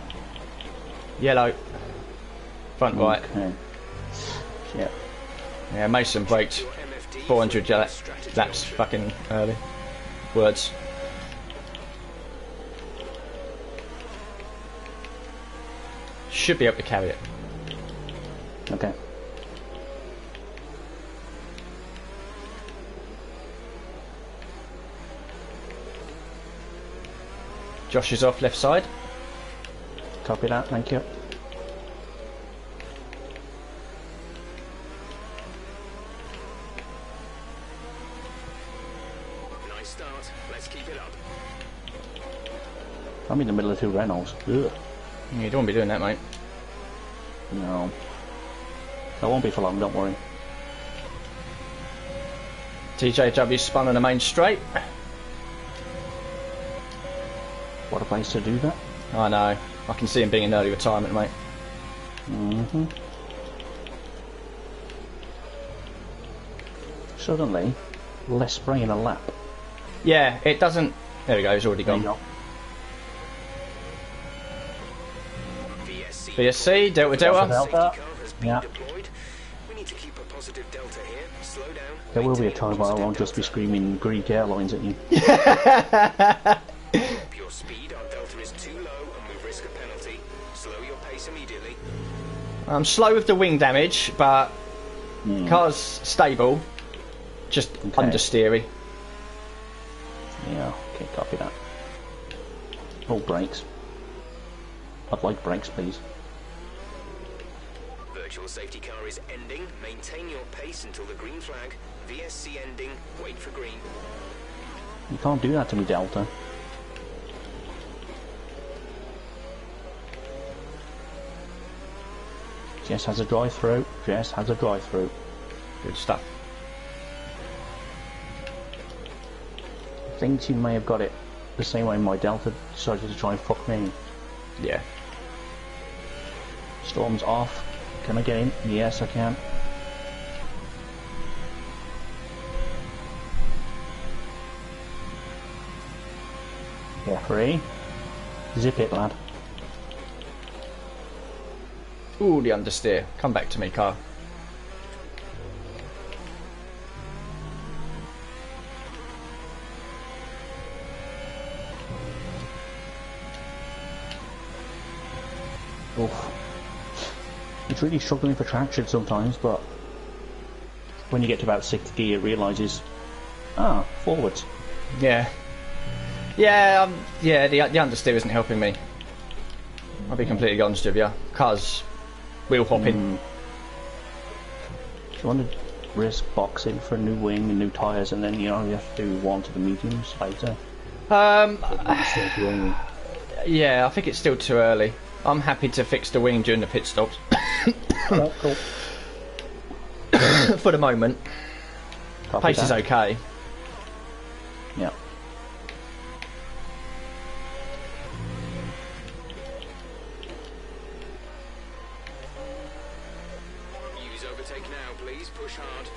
Speaker 1: Yellow. Front right.
Speaker 2: Okay. Shit.
Speaker 1: Yeah, Mason braked
Speaker 3: Your MFD
Speaker 1: 400
Speaker 3: for strategy
Speaker 1: laps
Speaker 3: option.
Speaker 1: fucking early. Words. Should be able to carry it.
Speaker 2: Okay.
Speaker 1: Josh is off left side.
Speaker 2: Copy that. Thank you.
Speaker 3: Nice start. Let's keep it up.
Speaker 2: I'm in the middle of two Renaults. Ugh.
Speaker 1: You don't want to be doing that, mate.
Speaker 2: No. That won't be for long, don't worry.
Speaker 1: TJW spun on the main straight.
Speaker 2: What a place to do that.
Speaker 1: I know. I can see him being in early retirement, mate.
Speaker 2: Mm-hmm. Suddenly, less spray in a lap.
Speaker 1: Yeah, it doesn't... There we go, he's already
Speaker 2: There you
Speaker 1: gone.
Speaker 2: go.
Speaker 1: VSC, Delta Delta.
Speaker 2: Delta.
Speaker 3: Safety car has been
Speaker 2: Yeah.
Speaker 3: deployed. We need to keep a positive delta here. Slow down.
Speaker 2: There will be a
Speaker 3: Maintain
Speaker 2: time where I
Speaker 3: positive
Speaker 2: won't just be
Speaker 3: delta.
Speaker 2: screaming Greek Airlines at you.
Speaker 3: Up your speed. Our delta is too low and we risk a penalty. Slow your pace immediately.
Speaker 1: I'm slow with the wing damage, but car's stable. Just
Speaker 2: Okay.
Speaker 1: understeery.
Speaker 2: Yeah, okay, copy that. Oh, brakes. I'd like brakes, please.
Speaker 3: Virtual safety car is ending. Maintain your pace until the green flag. VSC ending. Wait for green.
Speaker 2: You can't do that to me, Delta. Jess has a drive-through. Jess has a drive-through.
Speaker 1: Good stuff.
Speaker 2: I think she may have got it the same way my Delta decided to try and fuck me.
Speaker 1: Yeah.
Speaker 2: Storm's off. Can I get in? Yes, I can. Yeah, free. Zip it, lad.
Speaker 1: Ooh, the understeer. Come back to me, car.
Speaker 2: Oof. It's really struggling for traction sometimes, but when you get to about 6th gear, it realises, forwards.
Speaker 1: Yeah. Yeah, yeah, the understeer isn't helping me. I'll be completely honest with you. Car's wheel hopping.
Speaker 2: Do you want to risk boxing for a new wing and new tyres, and then you have to do one to the mediums later?
Speaker 1: Yeah, I think it's still too early. I'm happy to fix the wing during the pit stops.
Speaker 2: Oh, cool.
Speaker 1: For the moment.
Speaker 2: Copy
Speaker 1: Pace is
Speaker 2: that.
Speaker 1: okay.
Speaker 2: Yeah.
Speaker 3: Use overtake now, please. Push hard.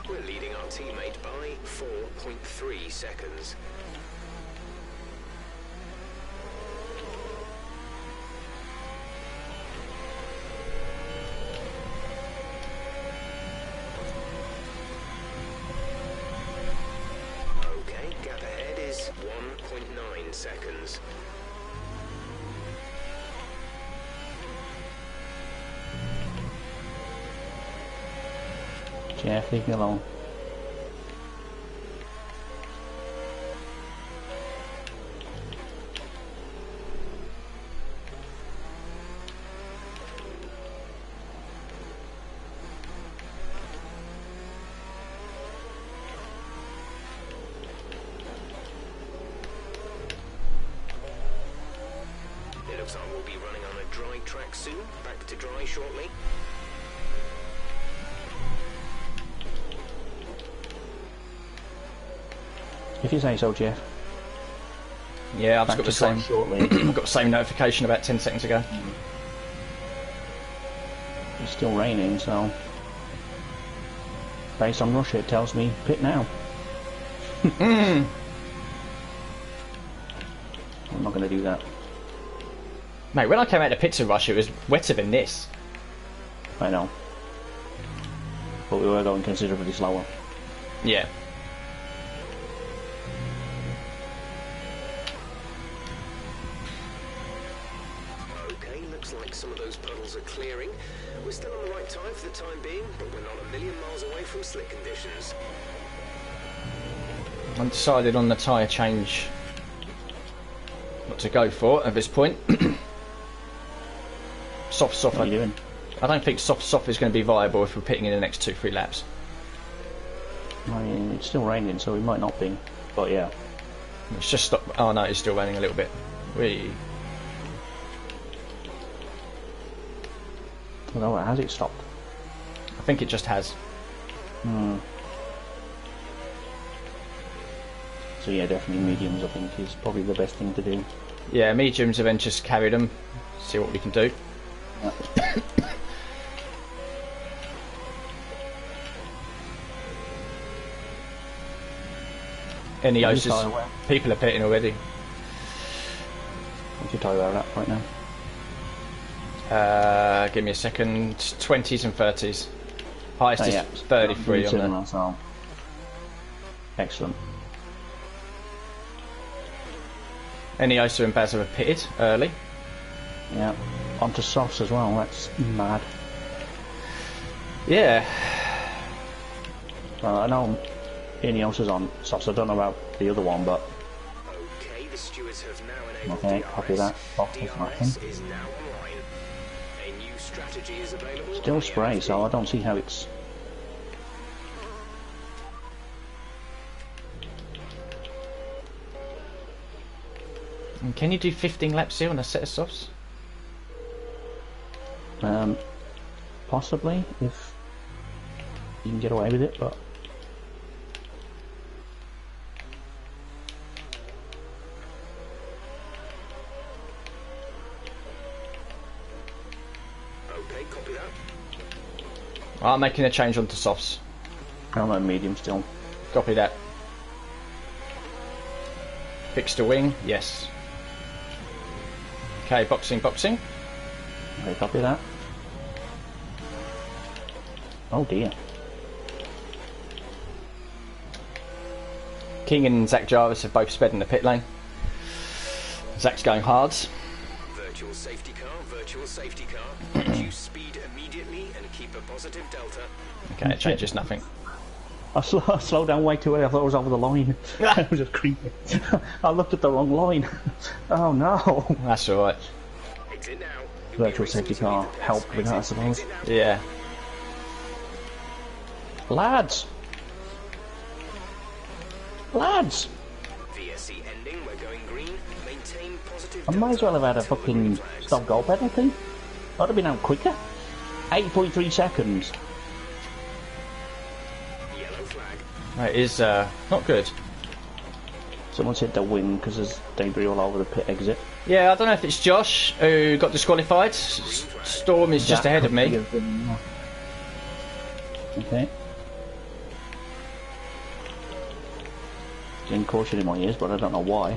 Speaker 3: We're leading our teammate by 4.3 seconds.
Speaker 2: Jeff, leave me alone.
Speaker 3: It looks like we'll be running on a dry track soon. Back to dry shortly.
Speaker 2: If you say so, Jeff.
Speaker 1: Yeah, I've
Speaker 2: Back
Speaker 1: got
Speaker 2: to
Speaker 1: the same.
Speaker 2: dry shortly.
Speaker 1: I've got the same notification about 10 seconds ago.
Speaker 2: It's still raining, so based on Russia, it tells me pit now. I'm not going to do that.
Speaker 1: Mate, when I came out of the pits in Russia, it was wetter than this.
Speaker 2: I know, but we were going considerably slower.
Speaker 1: Yeah.
Speaker 3: Okay, looks like some of those puddles are clearing. We're still on the right time for the time being, but we're not a million miles away from slick conditions.
Speaker 1: I'm decided on the tyre change what to go for at this point. Soft.
Speaker 2: What are you doing?
Speaker 1: I don't think soft is going to be viable if we're pitting in the next 2-3 laps.
Speaker 2: I mean, it's still raining, so we might not be. But yeah,
Speaker 1: It's just stop. Oh no, it's still raining a little bit. We.
Speaker 2: well, has it stopped?
Speaker 1: I think it just has.
Speaker 2: So yeah, definitely mediums. I think is probably the best thing to do.
Speaker 1: Yeah, mediums and then just carry them. See what we can do. Any
Speaker 2: What's
Speaker 1: Osis,
Speaker 2: your tyre wear?
Speaker 1: people are pitting already.
Speaker 2: What's your tyre wear at right now?
Speaker 1: Give me a second. 20s and 30s. Highest
Speaker 2: Oh,
Speaker 1: is
Speaker 2: yeah.
Speaker 1: 33 on there.
Speaker 2: So. Excellent.
Speaker 1: Any Osa and Baz have pitted early.
Speaker 2: Yeah. Onto softs as well. That's mad.
Speaker 1: Yeah.
Speaker 2: Well, I know Ineos is on softs. I don't know about the other one, but
Speaker 3: Okay, the stewards have now enabled
Speaker 2: okay,
Speaker 3: DRS.
Speaker 2: copy that. Off is
Speaker 3: DRS
Speaker 2: nothing.
Speaker 3: is now online. A new strategy is available.
Speaker 2: Still
Speaker 3: on the
Speaker 2: spray,
Speaker 3: FD.
Speaker 2: so I don't see how it's.
Speaker 1: And can you do 15 laps here on a set of softs?
Speaker 2: Possibly if you can get away with it, but
Speaker 3: Okay, copy that.
Speaker 1: I'm making a change onto softs.
Speaker 2: I'm on medium still.
Speaker 1: Copy that. Fix the wing, yes. Okay, boxing.
Speaker 2: Okay, copy that. Oh dear.
Speaker 1: King and Zach Jarvis have both sped in the pit lane. Zach's going hard.
Speaker 3: Virtual safety car. Reduce speed immediately and keep a positive delta.
Speaker 1: Okay, it changes nothing.
Speaker 2: I slowed down way too early. I thought I was over the line. I was just creeping. I looked at the wrong line. Oh no.
Speaker 1: That's alright.
Speaker 3: Exit now.
Speaker 2: Virtual safety car helped with that, I suppose.
Speaker 1: Yeah.
Speaker 2: Lads! Lads!
Speaker 3: VSC ending, we're going green. Maintain positive
Speaker 2: I might as well have had a fucking stop goal penalty. I'd have been out quicker. 8.3 seconds.
Speaker 3: Yellow flag.
Speaker 1: It is not good.
Speaker 2: Someone's hit the wing because there's debris all over the pit exit.
Speaker 1: Yeah, I don't know if it's Josh who got disqualified. Storm is just ahead of me.
Speaker 2: Okay. Getting caution in my ears, but I don't know why.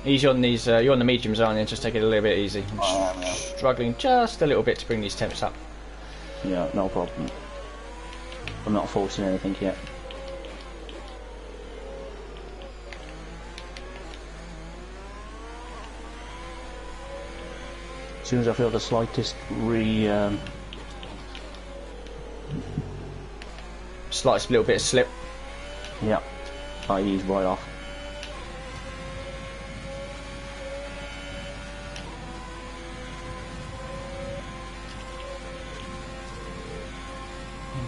Speaker 1: He's on these. You're on the mediums, aren't you? Just take it a little bit easy. I'm struggling just a little bit to bring these temps up.
Speaker 2: Yeah, no problem. I'm not forcing anything yet. As soon as I feel the slightest
Speaker 1: slightest little bit of slip.
Speaker 2: Yep. I ease right off.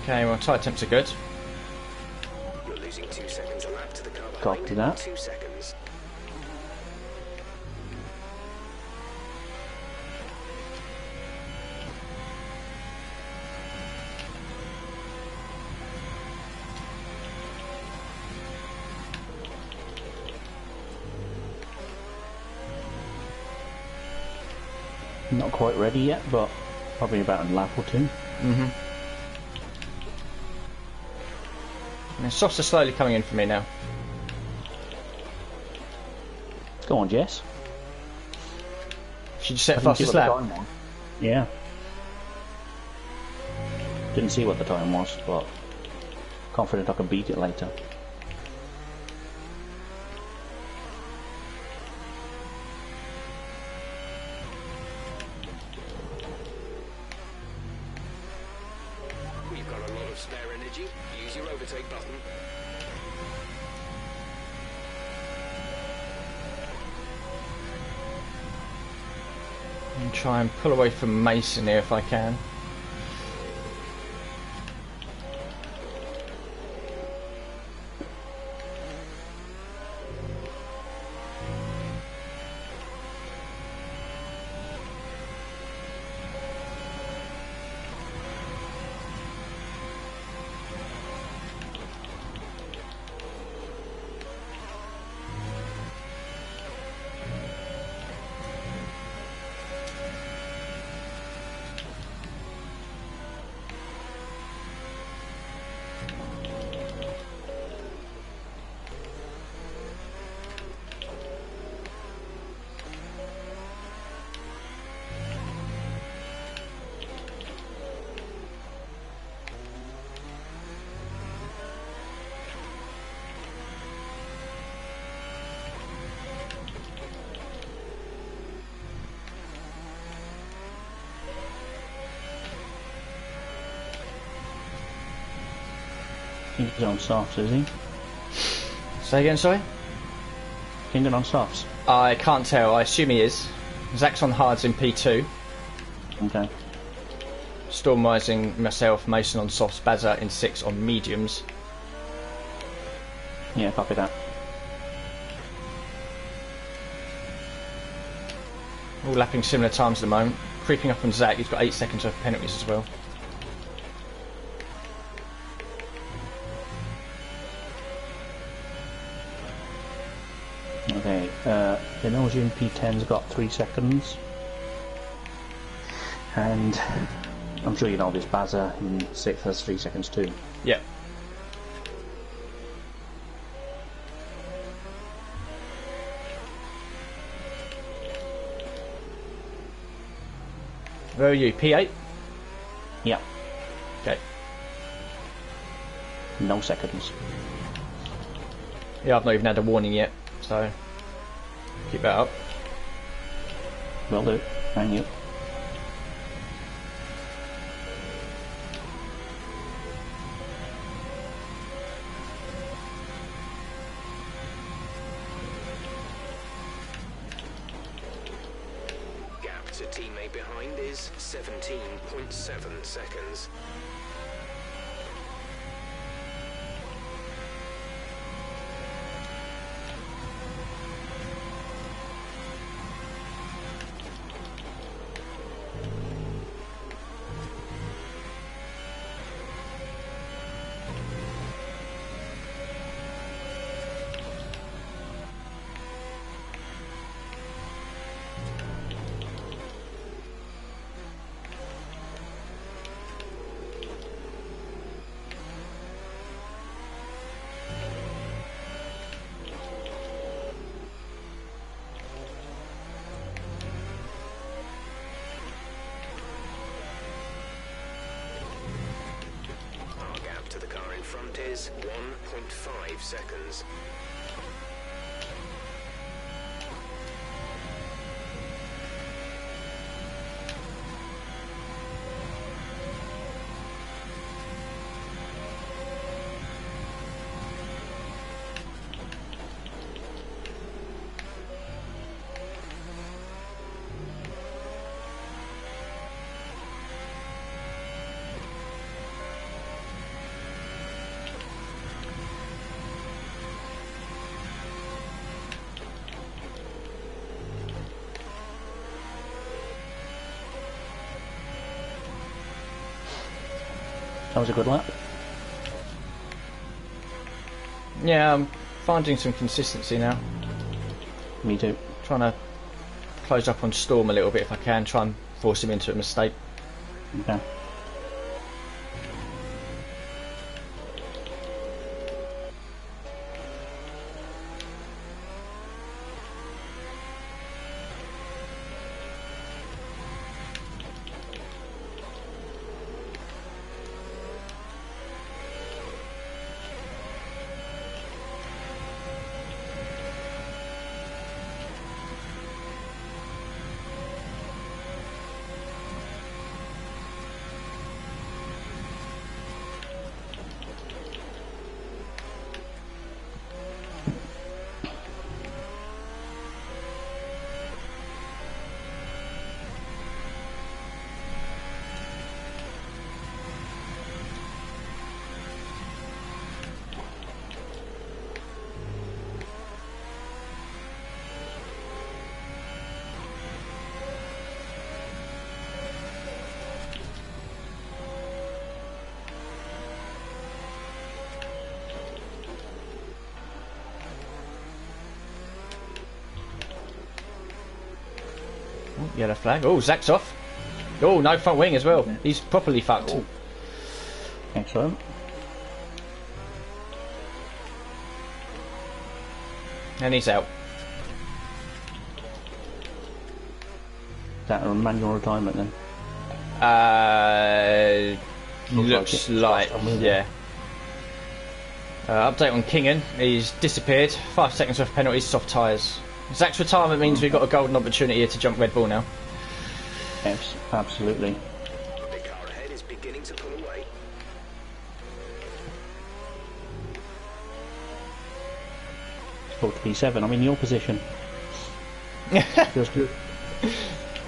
Speaker 1: Okay, well, tyre temps are good.
Speaker 3: You're losing 2 seconds a lap to the car behind.
Speaker 2: Copy that.
Speaker 3: 2 seconds.
Speaker 2: Not quite ready yet, but probably about a lap or two.
Speaker 1: Mm-hmm. And softs are slowly coming in for me now.
Speaker 2: Go on, Jess.
Speaker 1: Should you set
Speaker 2: I didn't see
Speaker 1: fastest
Speaker 2: what the
Speaker 1: lap?
Speaker 2: time was. Yeah. Didn't see what the time was, but confident I can beat it later.
Speaker 3: You've got a lot of spare energy. Use your overtake button.
Speaker 1: And try and pull away from Mason here if I can.
Speaker 2: Kingdon on softs, is he?
Speaker 1: Say again, sorry?
Speaker 2: Kingdon on softs.
Speaker 1: I can't tell. I assume he is. Zach's on hards in P2.
Speaker 2: Okay.
Speaker 1: Storm Rising, myself, Mason on softs, Bazza in 6 on mediums.
Speaker 2: Yeah, copy that.
Speaker 1: All lapping similar times at the moment. Creeping up on Zach, he's got 8 seconds worth of penalties as well.
Speaker 2: Okay, Inoji in P10's got 3 seconds. And I'm sure you know this, Bazza in 6th has 3 seconds too.
Speaker 1: Yep. Where are you? P8?
Speaker 2: Yeah,
Speaker 1: Okay.
Speaker 2: no seconds.
Speaker 1: Yeah, I've not even had a warning yet, so keep that up.
Speaker 2: Will do. Thank you.
Speaker 3: Gap to teammate behind is 17.7 seconds. Our gap to the car in front is 1.5 seconds.
Speaker 2: That was a good lap.
Speaker 1: Yeah, I'm finding some consistency now.
Speaker 2: Me too.
Speaker 1: Trying to close up on Storm a little bit if I can, try and force him into a mistake.
Speaker 2: Okay.
Speaker 1: Yellow flag. Oh, Zach's off. Oh, no front wing as well. He's properly fucked.
Speaker 2: Oh. Excellent.
Speaker 1: And he's out.
Speaker 2: Is that a manual retirement then?
Speaker 1: Looks like yeah. Update on Kingan. He's disappeared. 5 seconds worth of penalties, soft tyres. Zach's retirement means we've got a golden opportunity here to jump Red Bull now.
Speaker 2: Yes, absolutely.
Speaker 3: The car ahead is beginning to pull away.
Speaker 2: Supposed to be 7. I'm in your position. Feels good.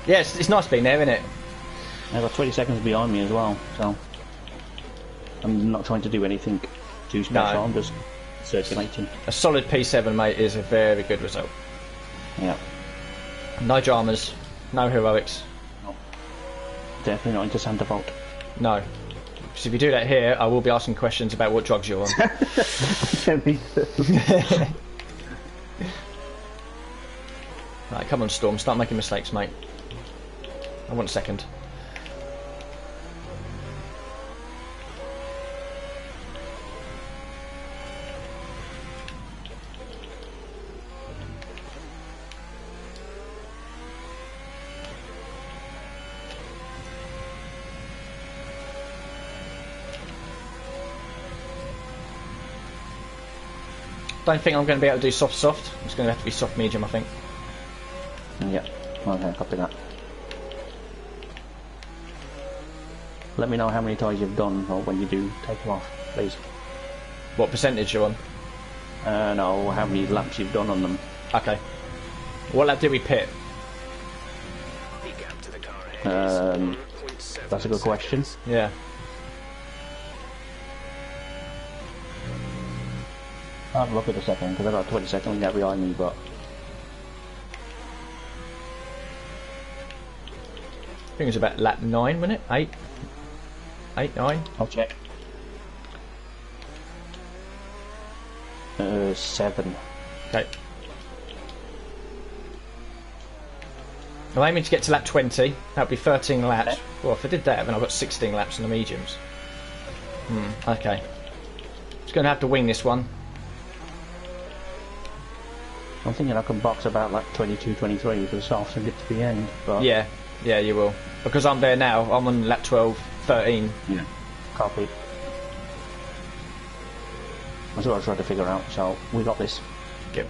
Speaker 1: Yes, it's nice being there, isn't it?
Speaker 2: I've got 20 seconds behind me as well, so I'm not trying to do anything too special.
Speaker 1: No.
Speaker 2: I'm just circulating.
Speaker 1: A solid P7, mate, is a very good result.
Speaker 2: Yeah.
Speaker 1: No dramas, no heroics.
Speaker 2: No. Definitely not into Santa Vault.
Speaker 1: No. Because if you do that here, I will be asking questions about what drugs you're on.
Speaker 2: Me too.
Speaker 1: Right, come on, Storm, start making mistakes, mate. I want a second. Don't think I'm going to be able to do soft. It's going to have to be soft medium, I think.
Speaker 2: Yeah, okay, copy that. Let me know how many times you've done, or when you do take them off, please.
Speaker 1: What percentage you're on?
Speaker 2: No, how many laps you've done on them.
Speaker 1: Okay. What lap did we pit?
Speaker 3: The gap to the car ahead is 1.7
Speaker 2: That's a good question.
Speaker 1: Yeah.
Speaker 2: I'll have a look at the second, because I've got a 20-second gap behind me, but...
Speaker 1: I think it was about lap 9, wasn't it? 8? 8, 9?
Speaker 2: I'll check. 7.
Speaker 1: Okay. I'm aiming to get to lap 20. That'll be 13 laps.
Speaker 2: Okay.
Speaker 1: Well, if I did that, then I've got 16 laps on the mediums. Okay. Just going to have to wing this one.
Speaker 2: I'm thinking I can box about like 22, 23 with the softs and get to the end, but...
Speaker 1: Yeah, you will. Because I'm there now. I'm on lap 12, 13.
Speaker 2: Yeah. Copy. That's what I was trying to figure out, so we got this.
Speaker 1: Yep.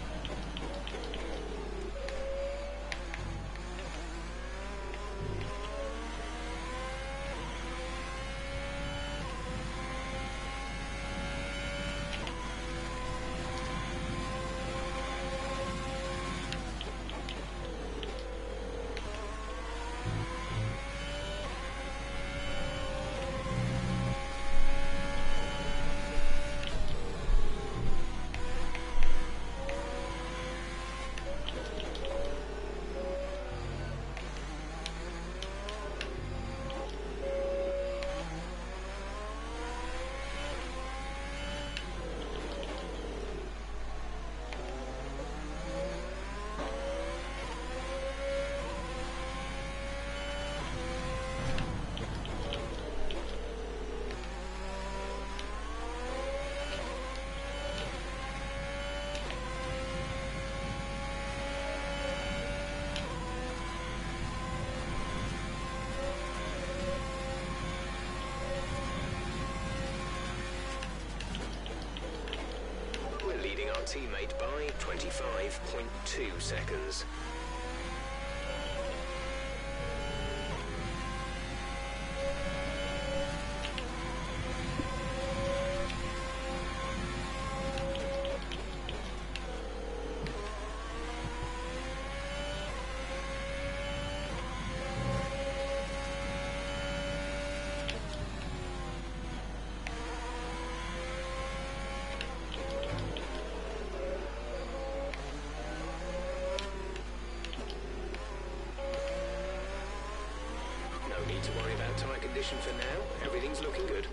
Speaker 3: teammate by 25.2 seconds. No need to worry about tyre condition for now. Everything's looking good.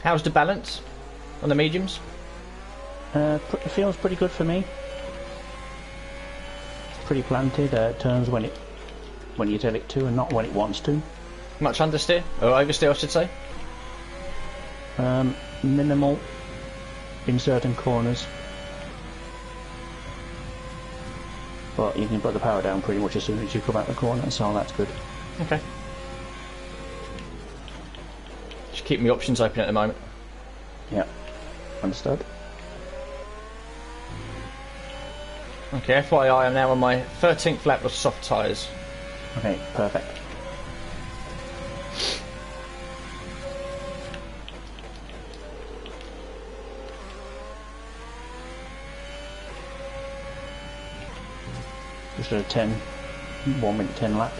Speaker 1: How's the balance on the mediums?
Speaker 2: It feels pretty good for me. It's pretty planted. Turns when you tell it to, and not when it wants to.
Speaker 1: Much understeer or oversteer, I should say.
Speaker 2: Minimal in certain corners, but you can put the power down pretty much as soon as you come out the corner, so that's good.
Speaker 1: Okay. Just keeping the options open at the moment.
Speaker 2: Yeah, understood.
Speaker 1: Okay, FYI, I'm now on my 13th lap of soft tyres.
Speaker 2: Okay, perfect. Just a 1 minute 10 lap.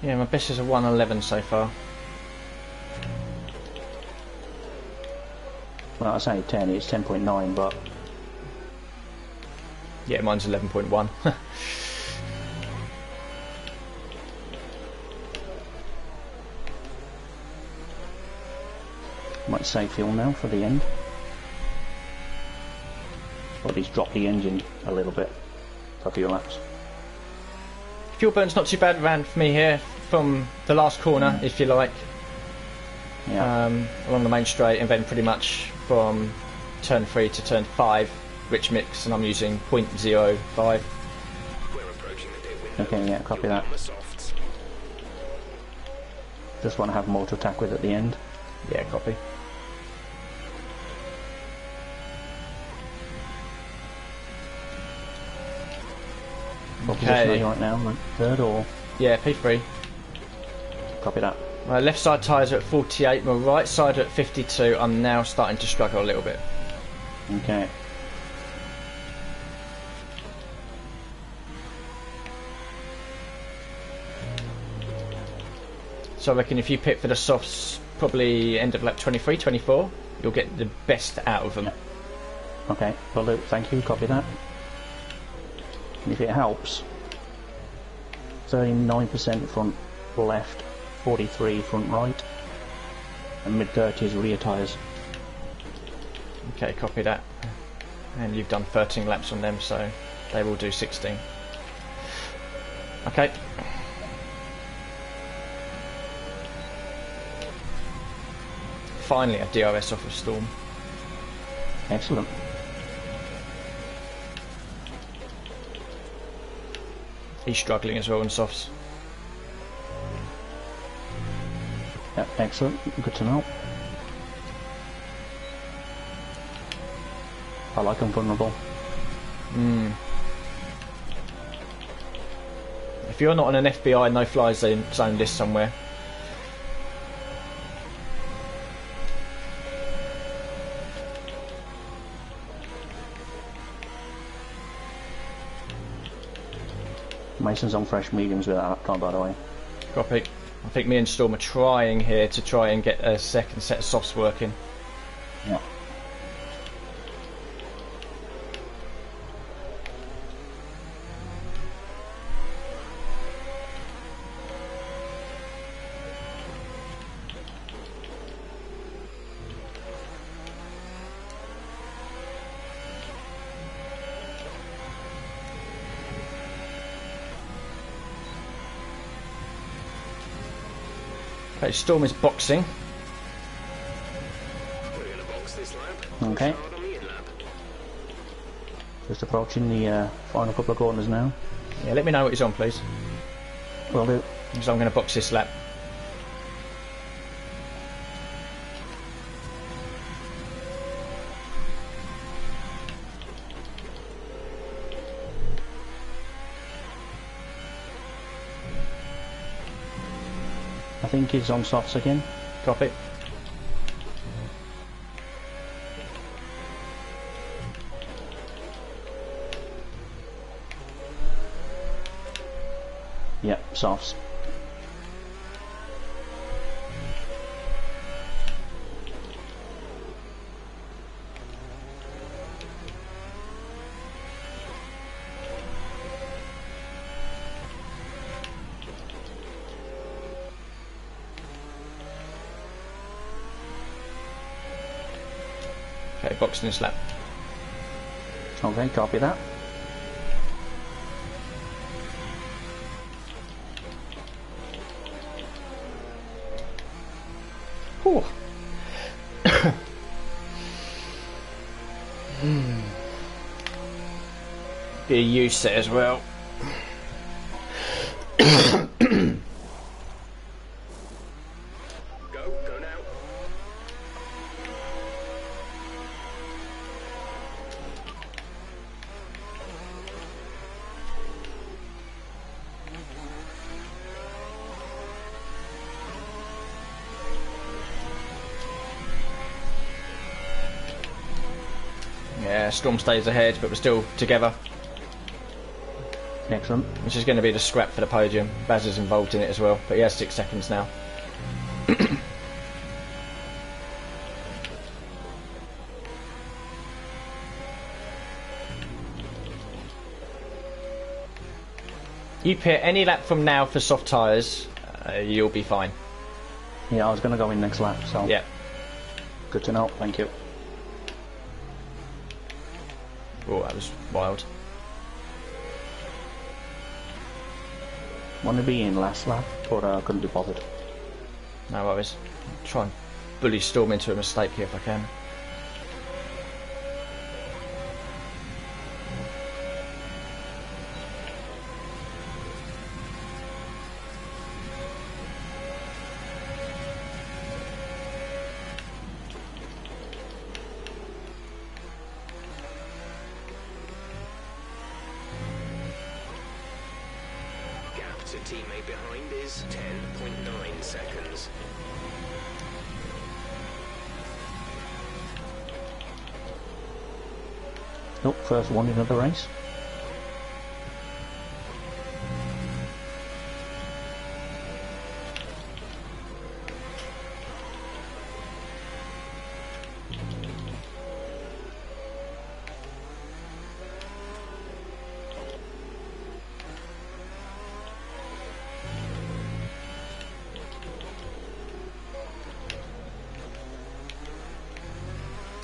Speaker 1: Yeah, my best is a 1:11 so far.
Speaker 2: Well, I say 10, it's 10.9, but...
Speaker 1: Yeah, mine's 11.1.
Speaker 2: Might save fuel now for the end. Or at least drop the engine a little bit for a few laps.
Speaker 1: Fuel burn's not too bad around for me here from the last corner, if you like.
Speaker 2: Yeah.
Speaker 1: Along the main straight, and then pretty much from turn 3 to turn 5, rich mix, and I'm using 0.05.
Speaker 3: We're approaching the pit window.
Speaker 2: Okay, yeah, copy that. Just want to have more to attack with at the end.
Speaker 1: Yeah, copy.
Speaker 2: What position are you right now? Like third or?
Speaker 1: Yeah, P3.
Speaker 2: Copy that.
Speaker 1: My left side tyres are at 48, my right side are at 52. I'm now starting to struggle a little bit.
Speaker 2: Okay.
Speaker 1: So I reckon if you pit for the softs, probably end of lap 23, 24, you'll get the best out of them.
Speaker 2: Yeah. Okay, well, Luke, thank you, copy that. And if it helps, 39% front left, 43 front right, and mid-30s rear tyres.
Speaker 1: Okay, copy that. And you've done 13 laps on them, so they will do 16. Okay. Finally a DRS off of Storm.
Speaker 2: Excellent.
Speaker 1: He's struggling as well in softs.
Speaker 2: Yeah, excellent, good to know. I like them vulnerable.
Speaker 1: If you're not on an FBI no-fly zone list somewhere.
Speaker 2: Mason's on fresh mediums with that laptop, by the way.
Speaker 1: Copy. I think me and Storm are trying here to try and get a second set of softs working.
Speaker 2: Yeah.
Speaker 1: Okay, Storm is boxing.
Speaker 3: We're going to box this lap.
Speaker 2: Okay.
Speaker 3: Hard on the in-lap.
Speaker 2: Just approaching the final couple of corners now.
Speaker 1: Yeah, let me know what he's on, please.
Speaker 2: Will do.
Speaker 1: Because I'm going to box this lap.
Speaker 2: I think he's on softs again.
Speaker 1: Copy.
Speaker 2: Yep, softs.
Speaker 1: Okay, boxing this lap.
Speaker 2: Okay, copy that.
Speaker 1: Whew. Be a use set as well.
Speaker 3: Go now.
Speaker 1: Yeah, Storm stays ahead, but we're still together.
Speaker 2: Excellent.
Speaker 1: Which is going to be the scrap for the podium. Baz is involved in it as well, but he has 6 seconds now. You pit any lap from now for soft tyres, you'll be fine.
Speaker 2: Yeah, I was going to go in next lap, so
Speaker 1: Yeah.
Speaker 2: good to know. Thank you.
Speaker 1: Oh, that was wild.
Speaker 2: Want to be in last lap, but couldn't be bothered.
Speaker 1: No worries. Try and bully Storm into a mistake here if I can.
Speaker 3: Gap to teammate behind is 10.9 seconds.
Speaker 2: Nope, first one in the race.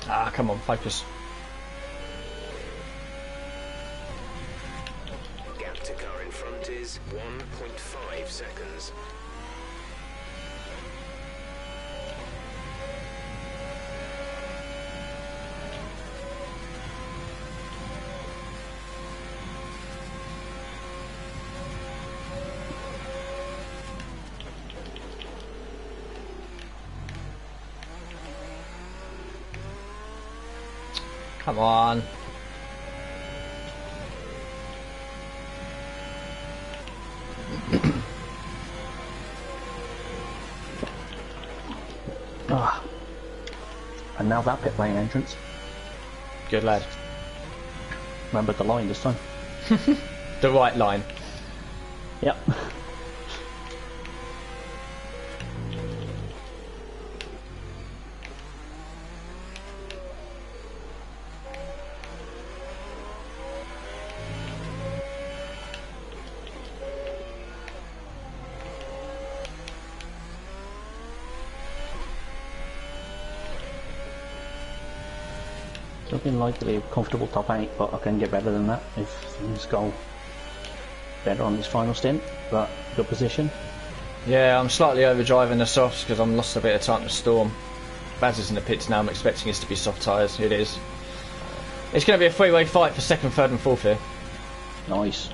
Speaker 1: Ah, come on, focus.
Speaker 3: Gap to car in front is 1.5 seconds.
Speaker 1: Come on.
Speaker 2: Ah. And now that pit lane entrance.
Speaker 1: Good lad.
Speaker 2: Remember the line this time.
Speaker 1: The right line.
Speaker 2: Yep. Looking likely a comfortable top 8, but I can get better than that if things go better on this final stint, but good position.
Speaker 1: Yeah, I'm slightly overdriving the softs because I'm lost a bit of time to Storm. Baz is in the pits now, I'm expecting this to be soft tyres. It is. It's going to be a three-way fight for second, third and fourth here.
Speaker 2: Nice.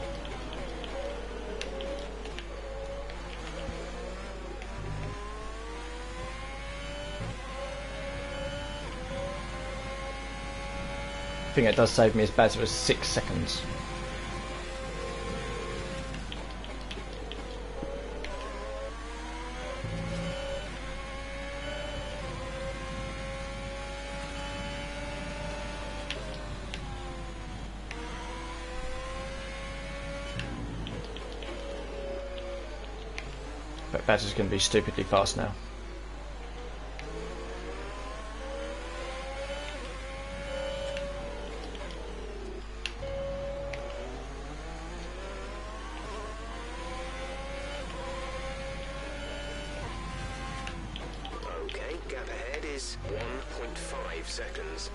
Speaker 1: I think it does save me as Baz was 6 seconds. But Baz is going to be stupidly fast now.
Speaker 3: Okay, gap ahead is 1.5 seconds.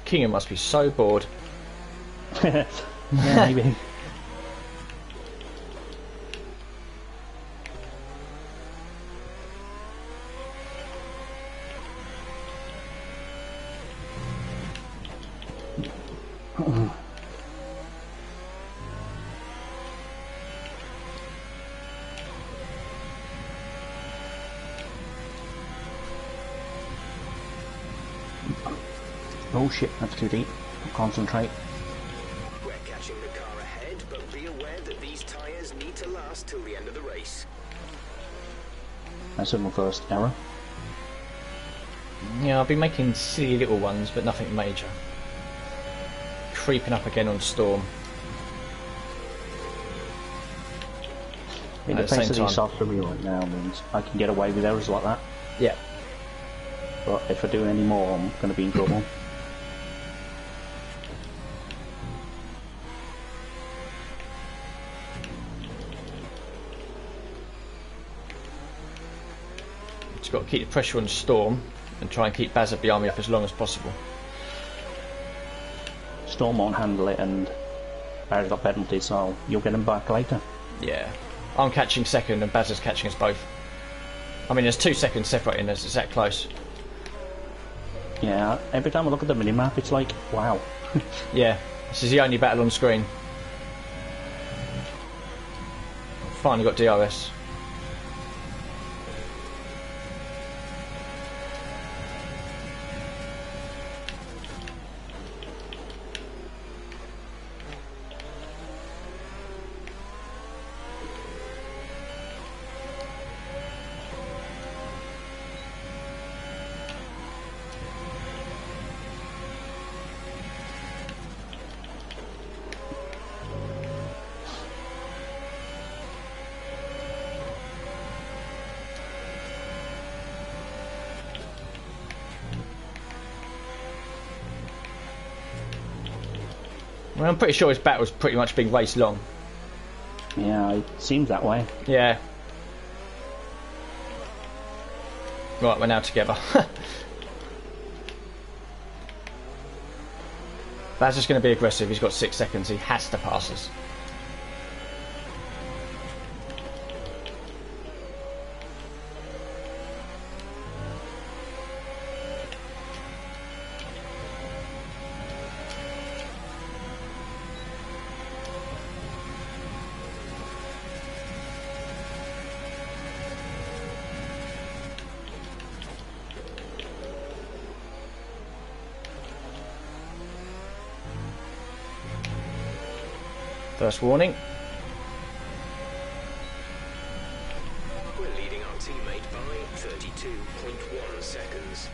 Speaker 1: Kingham must be so bored.
Speaker 2: Yeah, maybe. Oh shit, that's too deep. Concentrate.
Speaker 3: We're catching the car ahead, but be aware that these tyres need to last till the end of the race.
Speaker 2: That's my first error.
Speaker 1: Yeah, I've been making silly little ones, but nothing major. Creeping up again on Storm.
Speaker 2: I mean, the
Speaker 1: At the
Speaker 2: pace
Speaker 1: same
Speaker 2: of
Speaker 1: time.
Speaker 2: these soft for me right now means I can get away with errors like that.
Speaker 1: Yeah.
Speaker 2: But if I do any more, I'm going to be in trouble.
Speaker 1: Just got to keep the pressure on Storm and try and keep Baz behind me up as long as possible.
Speaker 2: Storm won't handle it, and Barry's got penalties, so you'll get him back later.
Speaker 1: Yeah. I'm catching second and Baz is catching us both. I mean, there's 2 seconds separating us. It's that close.
Speaker 2: Yeah, every time I look at the minimap, it's like, wow.
Speaker 1: Yeah. This is the only battle on screen. Finally got DRS. Well, I'm pretty sure his battle's pretty much been race long.
Speaker 2: Yeah, it seems that way.
Speaker 1: Yeah. Right, we're now together. That's just going to be aggressive. He's got 6 seconds. He has to pass us. First warning.
Speaker 3: We're leading our teammate by 32.1 seconds.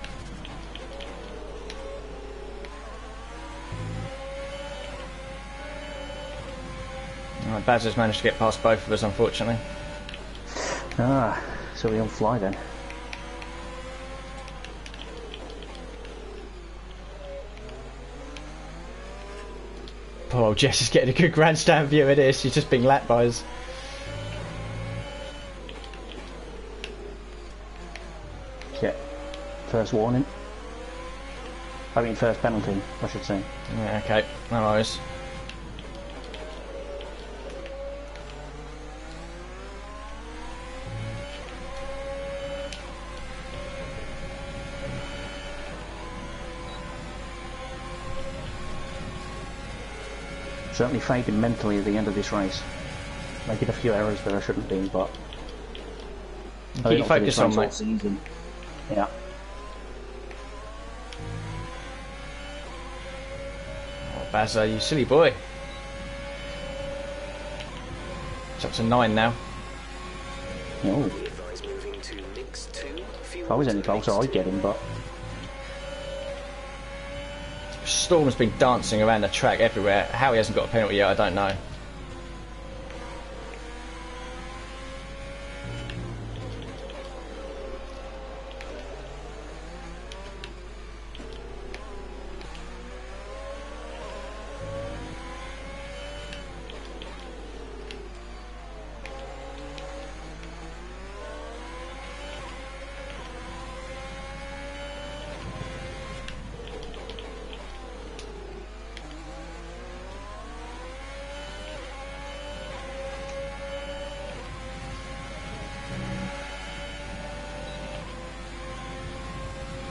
Speaker 1: Right, Baz has managed to get past both of us, unfortunately.
Speaker 2: Ah, so we don't fly then.
Speaker 1: Oh, Jess is getting a good grandstand view of this. She's just being lapped by us.
Speaker 2: Yeah. First warning. I mean, first penalty, I should say.
Speaker 1: Yeah, okay, no worries.
Speaker 2: Certainly fading mentally at the end of this race. Making a few errors that I shouldn't be, but...
Speaker 1: Keep your focus on, mate.
Speaker 2: Season. Yeah.
Speaker 1: Oh, Baz, you silly boy. It's up to 9 now.
Speaker 2: Oh. If I was any closer, I'd get him, but...
Speaker 1: Storm's been dancing around the track everywhere. How he hasn't got a penalty yet, I don't know.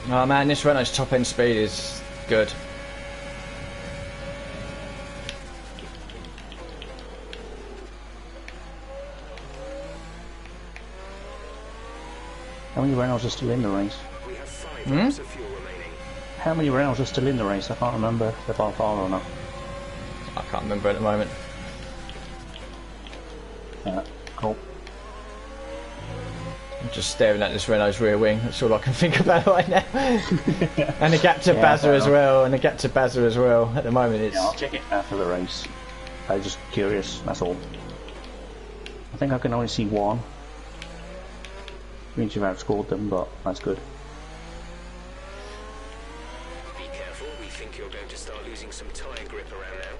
Speaker 1: Oh man, this Renault's top end speed is good.
Speaker 2: How many Renaults are still in the race?
Speaker 3: We have 5 laps of fuel remaining.
Speaker 2: How many Renaults are still in the race? I can't remember if they're by far or not.
Speaker 1: I can't remember at the moment.
Speaker 2: Cool.
Speaker 1: I'm just staring at this Renault's rear wing. That's all I can think about right now. And the gap to Bazza as well. And the gap to Bazza as well. At the moment, it's.
Speaker 2: Yeah, I'll check it after the race. I was just curious. That's all. I think I can only see one. Means you've outscored them, but that's good.
Speaker 3: Be careful. We think you're going to start losing some tyre grip around now.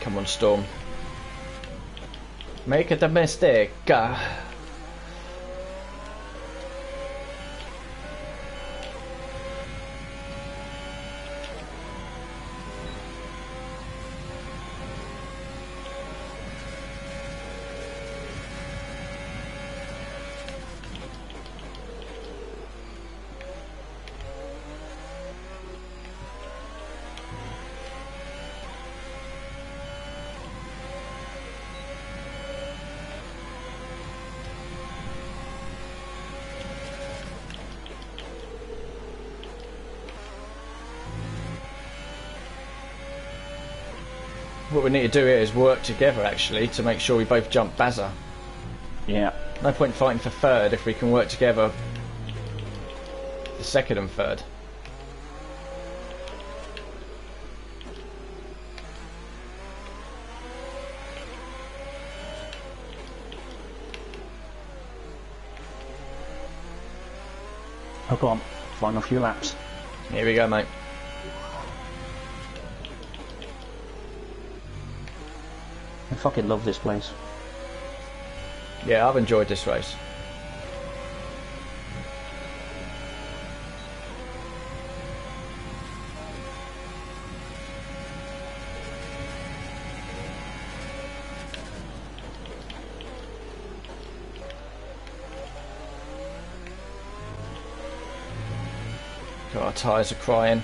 Speaker 1: Come on, Storm. Make it a mistake. What we need to do here is work together actually to make sure we both jump Bazza.
Speaker 2: Yeah.
Speaker 1: No point fighting for third if we can work together the second and third.
Speaker 2: Oh, go on. Final few laps.
Speaker 1: Here we go, mate.
Speaker 2: I fucking love this place.
Speaker 1: Yeah, I've enjoyed this race. God, our tyres are crying.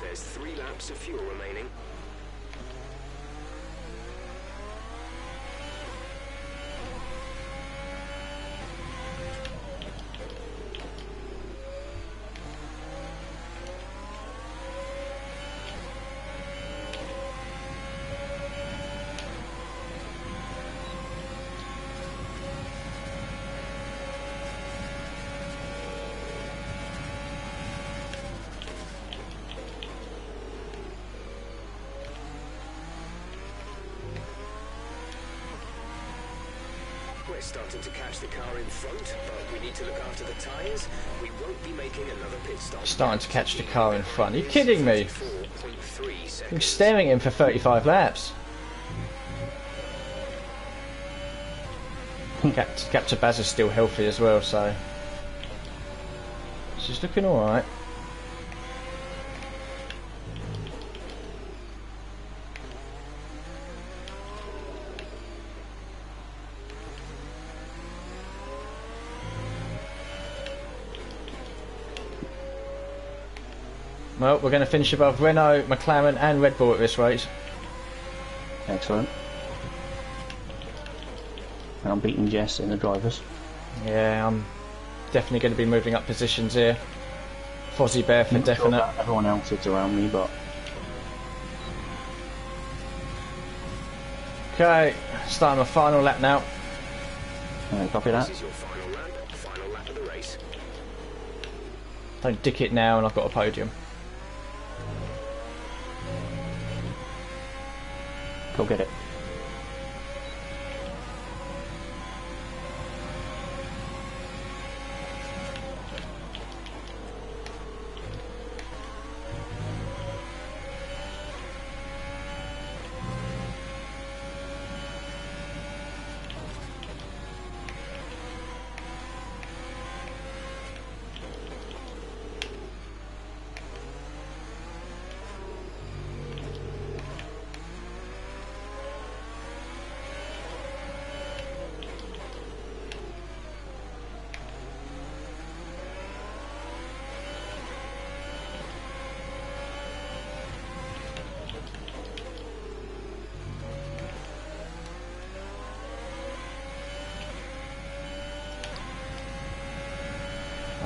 Speaker 3: There's 3 laps of fuel remaining. We're starting to catch the car in front, but we need to look after the tyres. We won't be making another pit stop.
Speaker 1: Starting to catch the car in front. Are you kidding me?
Speaker 3: 4.3
Speaker 1: I'm
Speaker 3: seconds.
Speaker 1: staring at him for 35 laps. Capture Baz is still healthy as well, so she's looking alright. Well, we're going to finish above Renault, McLaren and Red Bull at this race.
Speaker 2: Excellent. And I'm beating Jess in the drivers.
Speaker 1: Yeah, I'm definitely going to be moving up positions here. Fozzie Bear for
Speaker 2: Not sure
Speaker 1: definite.
Speaker 2: about everyone else that's around me, but
Speaker 1: Okay, starting my final lap now.
Speaker 2: copy that.
Speaker 3: This is your final lap of the race.
Speaker 1: Don't dick it now and I've got a podium.
Speaker 2: Go get it.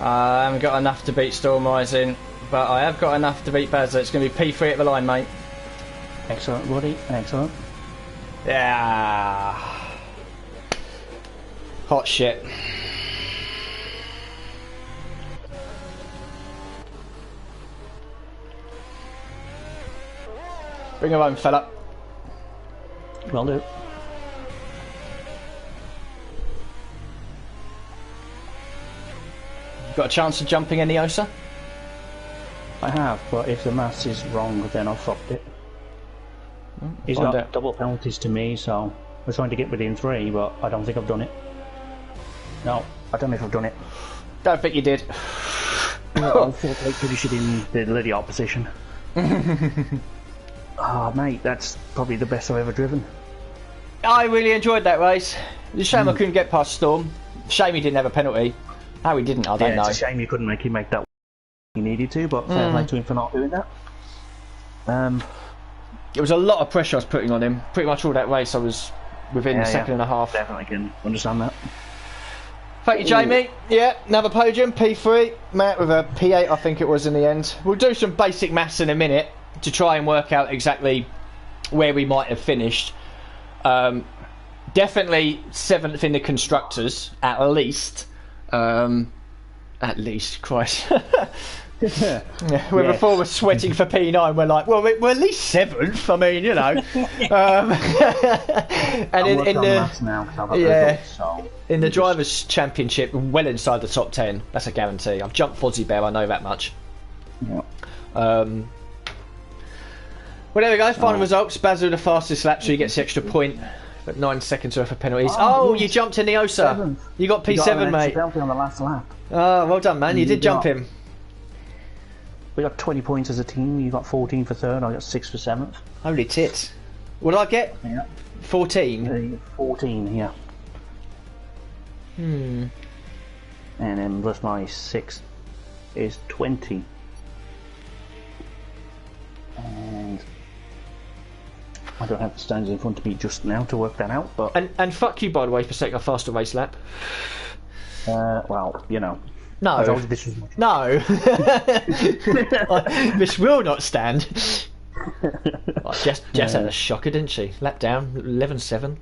Speaker 1: I haven't got enough to beat Storm Rising, but I have got enough to beat Bazza. It's going to be P3 at the line, mate.
Speaker 2: Excellent, buddy. Excellent.
Speaker 1: Yeah. Hot shit. Bring her home, fella.
Speaker 2: Will do.
Speaker 1: Got a chance of jumping any Osa?
Speaker 2: I have, but if the maths is wrong, then I've fucked it. He's
Speaker 1: find
Speaker 2: got
Speaker 1: out.
Speaker 2: double penalties to me, so we're trying to get within 3, but I don't think I've done it. No, I don't know if I've done it.
Speaker 1: Don't think you did.
Speaker 2: I'll finish it in the Lydia opposition. Oh, mate, that's probably the best I've ever driven.
Speaker 1: I really enjoyed that race. It's a shame I couldn't get past Storm. Shame he didn't have a penalty. How he didn't, I don't know.
Speaker 2: It's a shame you couldn't make him make that he needed to, but fair play to him for not doing that.
Speaker 1: It was a lot of pressure I was putting on him. Pretty much all that race I was within a second and a half.
Speaker 2: Definitely can understand that.
Speaker 1: Thank you, Jamie. Yeah, another podium, P3. Matt with a P8, I think it was in the end. We'll do some basic maths in a minute to try and work out exactly where we might have finished. Definitely 7th in the constructors, at least. At least, Christ. Yeah. Where before we're sweating for P9, we're like, well, we're at least 7th. I mean, you know. And in the drivers' championship, well inside the top 10. That's a guarantee. I've jumped Fozzie Bear. I know that much.
Speaker 2: Yeah.
Speaker 1: Well, there we go. Final results. Basil the fastest lap, so he gets the extra point. But 9 seconds worth of penalties. Oh, you jumped in the Osa. You got P7, mate.
Speaker 2: Penalty on the last lap.
Speaker 1: Oh, well done, man. You did jump him.
Speaker 2: We got 20 points as a team. You got 14 for 3rd. I got 6 for 7th.
Speaker 1: Holy tits. What did I get?
Speaker 2: Yeah.
Speaker 1: 14.
Speaker 2: 14, yeah. And then plus my 6 is 20. And I don't have the standards in front of me just now to work that out, but...
Speaker 1: And fuck you, by the way, for setting a faster race lap.
Speaker 2: Well, you know.
Speaker 1: No.
Speaker 2: I told you this was much.
Speaker 1: No. This will not stand. Jess had a shocker, didn't she? Lap down, 11.7.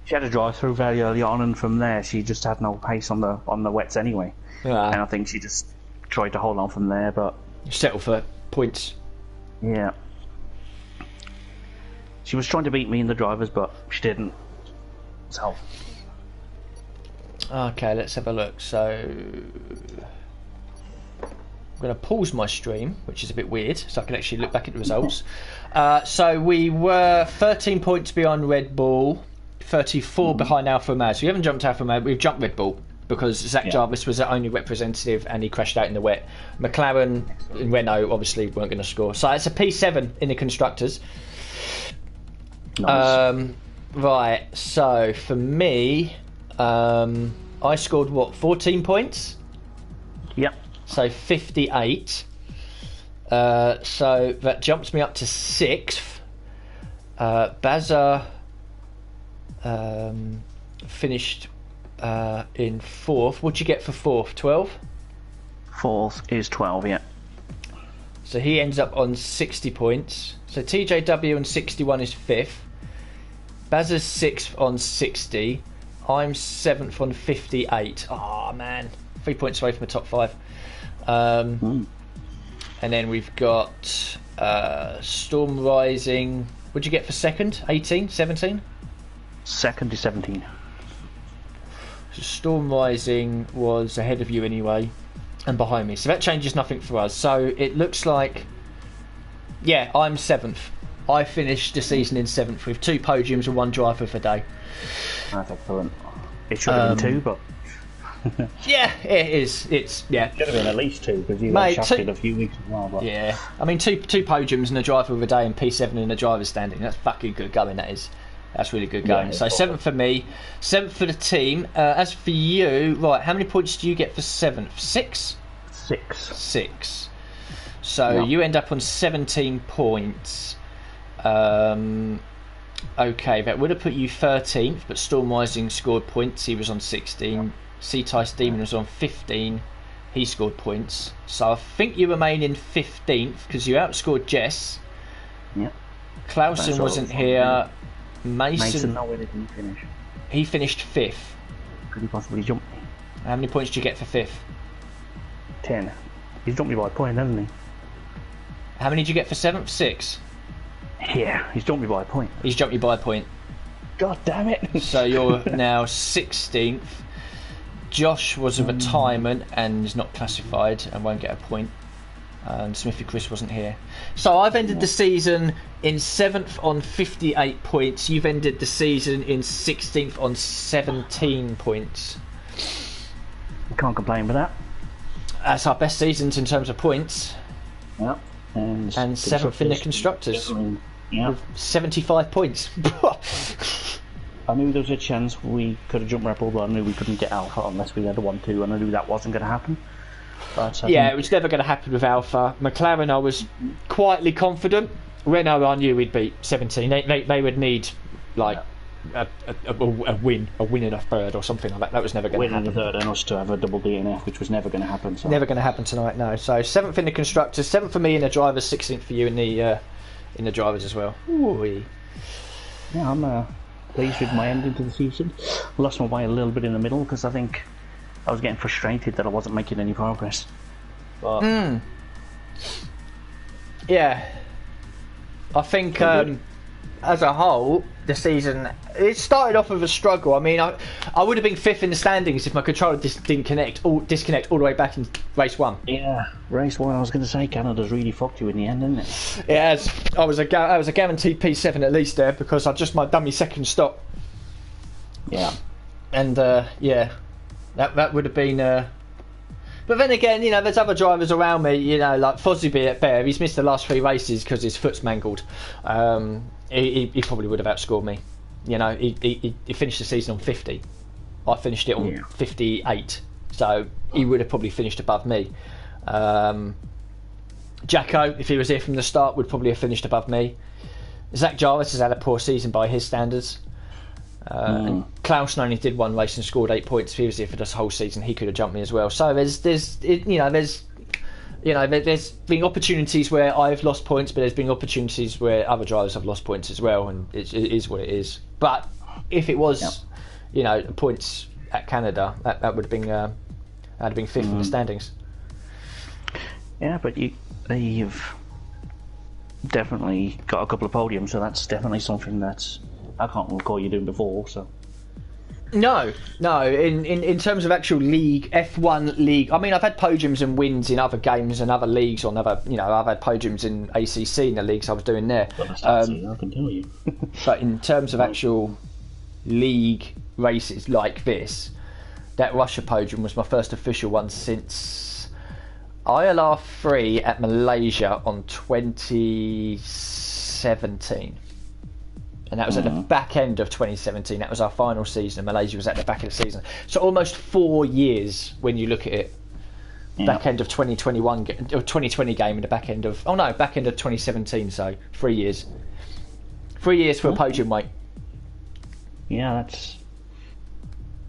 Speaker 2: She had a drive through very early on, and from there she just had no pace on the wets anyway.
Speaker 1: Yeah.
Speaker 2: And I think she just tried to hold on from there, but...
Speaker 1: Settle for points.
Speaker 2: Yeah. She was trying to beat me in the drivers, but she didn't. So...
Speaker 1: Okay, let's have a look. So... I'm going to pause my stream, which is a bit weird, so I can actually look back at the results. So we were 13 points behind Red Bull, 34 behind Alfa Romeo. So we haven't jumped Alfa Romeo, we've jumped Red Bull, because Zach Jarvis was the only representative and he crashed out in the wet. McLaren and Renault obviously weren't going to score. So it's a P7 in the constructors.
Speaker 2: Nice.
Speaker 1: Right, so for me, I scored what, 14 points?
Speaker 2: Yep.
Speaker 1: So 58. So that jumps me up to 6th. Bazza finished in 4th. What'd you get for 4th? 12?
Speaker 2: 4th is 12, yeah.
Speaker 1: So he ends up on 60 points. So TJW on 61 is 5th. Bazza's 6th on 60. I'm 7th on 58. Oh man, 3 points away from the top 5. And then we've got Storm Rising. What'd you get for 2nd? 18? 17?
Speaker 2: 2nd is 17.
Speaker 1: So Storm Rising was ahead of you anyway, and behind me. So that changes nothing for us. So it looks like, yeah, I'm 7th. I finished the season in 7th with 2 podiums and 1 driver for the day.
Speaker 2: That's excellent. It should have been 2, but...
Speaker 1: yeah, it is. It's, yeah.
Speaker 2: Should have been at least 2, because you got shafted a few weeks as well. But...
Speaker 1: Yeah. I mean, two podiums and a driver of the day and P7 and a driver's standing. That's fucking good going, that is. That's really good going. So 7th for me, 7th for the team. As for you, right, how many points do you get for 7th? 6? 6. So you end up on 17 points. Okay, that would have put you 13th, but Storm Rising scored points. He was on 16. Sea-Tice Demon was on 15. He scored points. So I think you remain in 15th because you outscored Jess.
Speaker 2: Yep.
Speaker 1: Clausen wasn't here.
Speaker 2: Mason, no, where did he finish?
Speaker 1: He finished 5th.
Speaker 2: Could he possibly jump me?
Speaker 1: How many points did you get for 5th?
Speaker 2: 10. He's jumped me by a point, hasn't he?
Speaker 1: How many did you get for 7th? 6.
Speaker 2: Yeah, he's jumped me by a point.
Speaker 1: He's jumped you by a point.
Speaker 2: God damn it!
Speaker 1: So you're now 16th. Josh was a retirement and is not classified and won't get a point. And Smithy Chris wasn't here. So I've ended the season in 7th on 58 points. You've ended the season in 16th on 17 points.
Speaker 2: You can't complain with that.
Speaker 1: That's our best seasons in terms of points.
Speaker 2: Yep. And
Speaker 1: 7th in the constructors.
Speaker 2: Yeah.
Speaker 1: With 75 points.
Speaker 2: I knew there was a chance we could have jumped Red Bull, but I knew we couldn't get Alpha unless we had a 1-2, and I knew that wasn't going to happen. But
Speaker 1: yeah, it was never going to happen with Alpha. McLaren, I was quietly confident. Renault, I knew we'd beat 17. They would need like a win in a third or something like that. That was never going to happen.
Speaker 2: Win in the third and us to have a double DNF, which was never going to happen. So.
Speaker 1: Never going to happen tonight, no. So 7th in the constructors, 7th for me in the drivers, 16th for you in the drivers as well. Ooh-wee.
Speaker 2: Yeah, I'm pleased with my ending to the season. Lost my way a little bit in the middle because I think I was getting frustrated that I wasn't making any progress. But
Speaker 1: yeah, I think as a whole, the season, it started off with a struggle. I mean, I would have been fifth in the standings if my controller disconnect all the way back in race 1.
Speaker 2: yeah, race 1. I was going to say Canada's really fucked you in the end, didn't it?
Speaker 1: Yeah, I was a guaranteed P7 at least there because I just done my second stop.
Speaker 2: Yeah,
Speaker 1: and yeah, that would have been. But then again, you know, there's other drivers around me. You know, like Fozzie at Bear. He's missed the last 3 races because his foot's mangled. He probably would have outscored me. You know, he finished the season on 50. I finished it on 58. So he would have probably finished above me. Jacko, if he was here from the start, would probably have finished above me. Zach Jarvis has had a poor season by his standards. And Clausen only did 1 race and scored 8 points. If he was here for this whole season, he could have jumped me as well. So there's been opportunities where I've lost points, but there's been opportunities where other drivers have lost points as well, and it is what it is. But if it was, you know, points at Canada, that would have been I'd have been fifth in the standings.
Speaker 2: Yeah, but you've definitely got a couple of podiums, so that's definitely something that I can't recall you doing before. So
Speaker 1: no. In terms of actual league, F1 league, I mean, I've had podiums and wins in other games and other leagues on other. You know, I've had podiums in ACC in the leagues I was doing there.
Speaker 2: I can tell you.
Speaker 1: But in terms of actual league races like this, that Russia podium was my first official one since ILR 3 at Malaysia on 2017. And that was at the back end of 2017. That was our final season. Malaysia was at the back of the season. So almost 4 years when you look at it. Back end of 2021 or 2020 game in the back end of back end of 2017. So 3 years. 3 years for a podium, mate.
Speaker 2: Yeah, that's.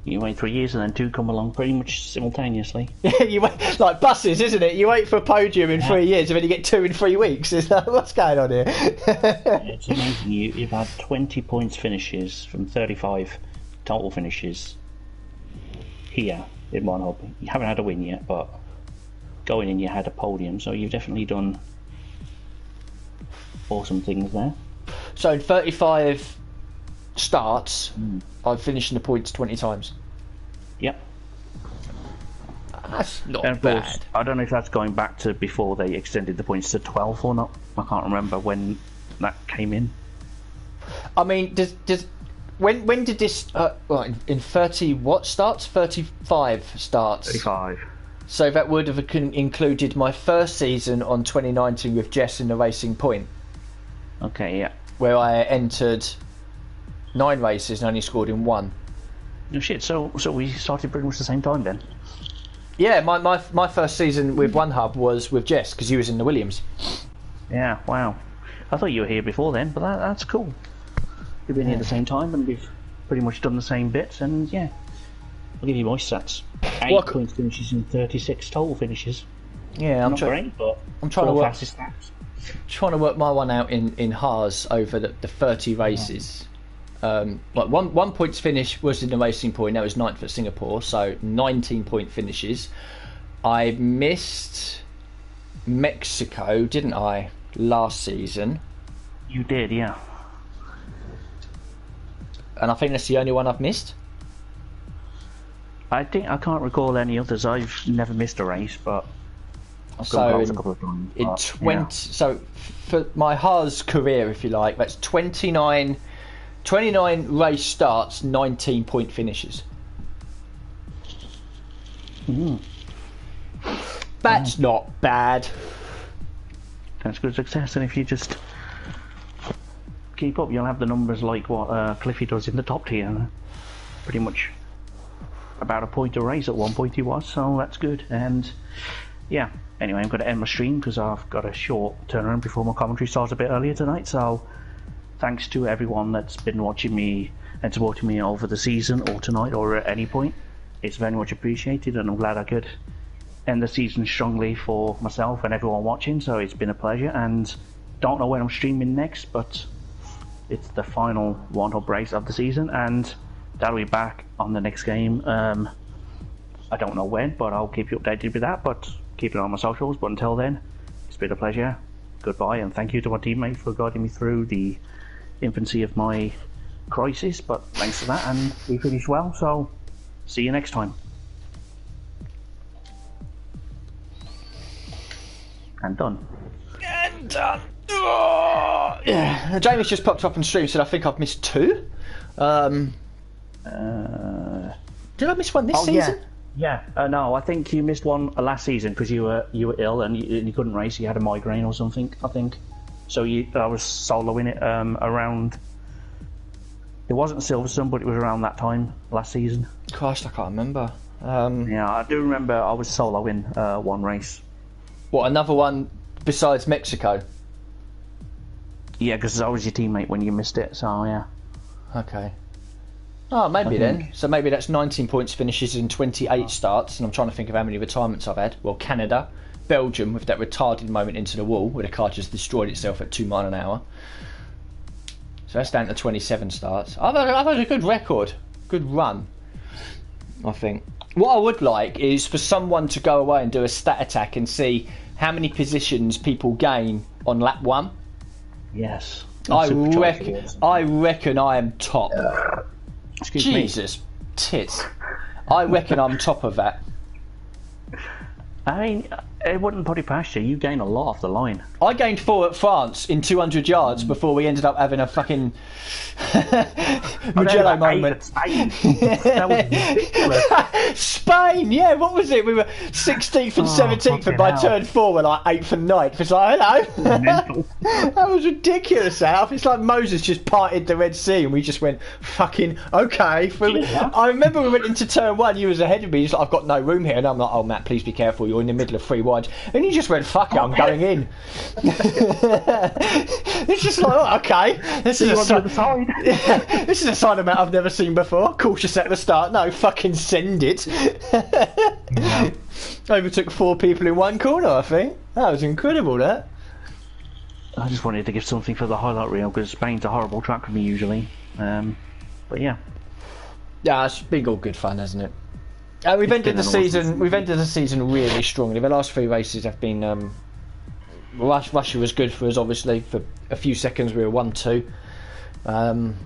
Speaker 2: You wait 3 years and then 2 come along pretty much simultaneously.
Speaker 1: You wait like buses, isn't it? You wait for a podium in 3 years and then you get 2 in 3 weeks. Is that what's going on here?
Speaker 2: It's amazing. You've had 20 points finishes from 35 total finishes here in one hub. You haven't had a win yet, but going in you had a podium, so you've definitely done awesome things there.
Speaker 1: So in 35 starts, I've finished in the points 20 times.
Speaker 2: Yep.
Speaker 1: That's not
Speaker 2: and
Speaker 1: bad.
Speaker 2: Course, I don't know if that's going back to before they extended the points to 12 or not. I can't remember when that came in.
Speaker 1: I mean, when did this? In 30 what starts? 35 starts.
Speaker 2: 35.
Speaker 1: So that would have included my first season on 2019 with Jess in the Racing Point.
Speaker 2: Okay, yeah.
Speaker 1: Where I entered 9 races and only scored in 1.
Speaker 2: Oh shit! So we started pretty much the same time then.
Speaker 1: Yeah, my first season with One Hub was with Jess because he was in the Williams.
Speaker 2: Yeah, wow. I thought you were here before then, but that's cool. We've been here at the same time and we've pretty much done the same bits, and yeah, I'll give you my stats. 8 points finishes in 36 total finishes.
Speaker 1: Yeah, I'm
Speaker 2: great, but
Speaker 1: I'm trying to work.
Speaker 2: Stats.
Speaker 1: Trying to work my one out in Haas over the 30 races. Like one points finish was in the Racing Point. That was 9th at Singapore, so 19-point finishes. I missed Mexico, didn't I, last season?
Speaker 2: You did, yeah.
Speaker 1: And I think that's the only one I've missed.
Speaker 2: I can't recall any others. I've never missed a race, but I've
Speaker 1: so
Speaker 2: gone a couple of times.
Speaker 1: In 20, so for my Haas career, if you like, that's 29 race starts, 19-point finishes. That's not bad.
Speaker 2: That's good success, and if you just keep up, you'll have the numbers like what Cliffy does in the top tier. Pretty much about a point a race at one point he was, so that's good. And yeah, anyway, I'm going to end my stream because I've got a short turnaround before my commentary starts a bit earlier tonight. So thanks to everyone that's been watching me and supporting me over the season or tonight or at any point. It's very much appreciated, and I'm glad I could end the season strongly for myself and everyone watching. So it's been a pleasure, and don't know when I'm streaming next, but it's the final one-up race of the season, and that'll be back on the next game. I don't know when, but I'll keep you updated with that, but keep it on my socials. But until then, it's been a pleasure. Goodbye, and thank you to my teammate for guiding me through the infancy of my crisis, but thanks for that, and we finished well, so see you next time. And done.
Speaker 1: And done. Oh, yeah. Jamie's just popped up on stream, said I think I've missed 2. Did I miss one this season?
Speaker 2: Yeah. No, I think you missed one last season because you were ill and you couldn't race. You had a migraine or something, I think. So I was soloing it around. It wasn't Silverstone, but it was around that time last season.
Speaker 1: Christ, I can't remember.
Speaker 2: Yeah, I do remember I was soloing one race.
Speaker 1: What, another one besides Mexico?
Speaker 2: Yeah, because I was your teammate when you missed it, so yeah.
Speaker 1: Okay. Oh, maybe then. So maybe that's 19 points finishes in 28 starts, and I'm trying to think of how many retirements I've had. Well, Canada, Belgium with that retarded moment into the wall where the car just destroyed itself at 2 miles an hour. So that's down to 27 starts. I've had a good record, good run, I think. What I would like is for someone to go away and do a stat attack and see how many positions people gain on lap 1.
Speaker 2: Yes.
Speaker 1: I reckon I am top.
Speaker 2: Excuse
Speaker 1: Jesus, tits. I reckon I'm top of that.
Speaker 2: I mean, it wouldn't put it past you. You gain a lot off the line.
Speaker 1: I gained 4 at France in 200 yards before we ended up having a fucking Mugello moment.
Speaker 2: That was ridiculous.
Speaker 1: Spain, yeah, what was it? We were 16th and 17th, and by turn 4 we're like 8th and 9th. It's like, hello. That was ridiculous, Alf. It's like Moses just parted the Red Sea and we just went, fucking, okay. I remember we went into turn 1, you was ahead of me, he's like, I've got no room here. And I'm like, oh, Matt, please be careful, you're in the middle of 3 wides. And you just went, fuck it, I'm going in. It's just like, oh, okay. This is a side of Matt I've never seen before. Cautious at the start. No, fucking send it.
Speaker 2: No.
Speaker 1: Overtook 4 people in 1 corner, I think. That was incredible, that.
Speaker 2: I just wanted to give something for the highlight reel because Spain's a horrible track for me usually. But yeah.
Speaker 1: Yeah, it's been all good fun, hasn't it? We've ended the season. We've ended the season really strongly. The last 3 races have been. Russia was good for us, obviously. For a few seconds, we were 1-2, and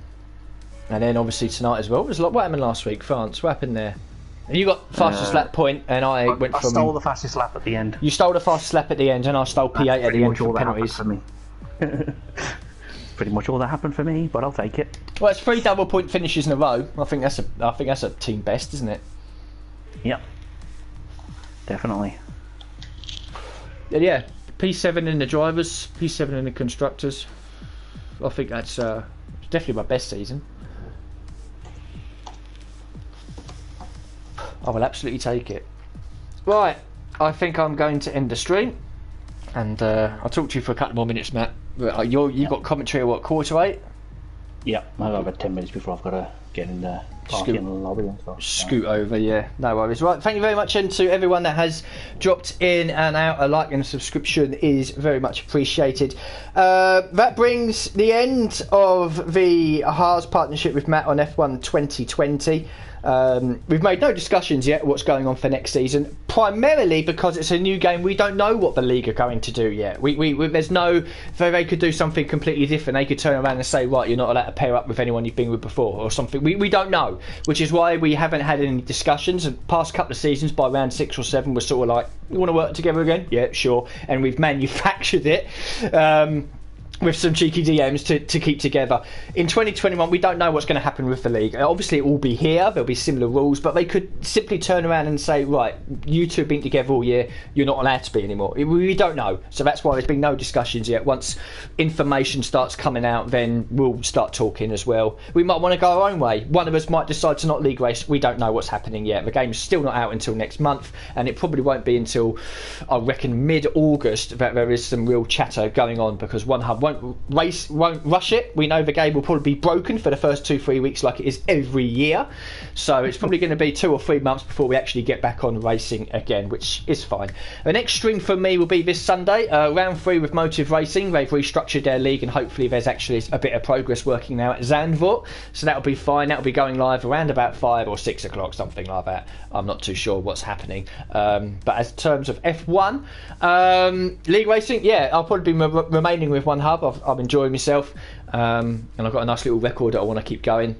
Speaker 1: then obviously tonight as well. It was like, what happened last week? France. What happened there? And you got fastest lap point, and I
Speaker 2: stole the fastest lap at the end.
Speaker 1: You stole the fastest lap at the end, and I stole P8 at the end for penalties.
Speaker 2: For me. Pretty much all that happened for me, but I'll take it.
Speaker 1: Well, it's 3 double point finishes in a row. I think that's a team best, isn't it?
Speaker 2: Yep. Definitely.
Speaker 1: Yeah. P7 in the drivers, P7 in the constructors. I think that's definitely my best season. I will absolutely take it. Right, I think I'm going to end the stream, and I'll talk to you for a couple more minutes, Matt. You've got commentary at what, 7:45?
Speaker 2: Yeah, I've got about 10 minutes before I've got to get in the parking in the lobby and stuff.
Speaker 1: Scoot over, yeah, no worries. Right, thank you very much, and to everyone that has dropped in and out, a like and a subscription is very much appreciated. That brings the end of the Haas partnership with Matt on F1 2020. We've made no discussions yet what's going on for next season, primarily because it's a new game. We don't know what the league are going to do yet. There's no, they could do something completely different. They could turn around and say, right, you're not allowed to pair up with anyone you've been with before or something. We don't know, which is why we haven't had any discussions. The past couple of seasons, by round 6 or 7, we're sort of like, you want to work together again? Yeah, sure. And we've manufactured it. With some cheeky DMs to keep together. In 2021, we don't know what's going to happen with the league. Obviously, it will be here. There'll be similar rules, but they could simply turn around and say, right, you two have been together all year, you're not allowed to be anymore. We don't know. So that's why there's been no discussions yet. Once information starts coming out, then we'll start talking as well. We might want to go our own way. One of us might decide to not league race. We don't know what's happening yet. The game's still not out until next month, and it probably won't be until, I reckon, mid-August that there is some real chatter going on, because One Hub won't won't rush it. We know the game will probably be broken for the first 2-3 weeks like it is every year, so it's probably going to be 2 or 3 months before we actually get back on racing again, which is fine. The next stream for me will be this Sunday, round 3 with Motive Racing. They've restructured their league and hopefully there's actually a bit of progress working now at Zandvoort, so that'll be fine. That'll be going live around about 5 or 6 o'clock, something like that. I'm not too sure what's happening, but as terms of F1 league racing, yeah, I'll probably be remaining with one hub. I'm enjoying myself, and I've got a nice little record that I want to keep going.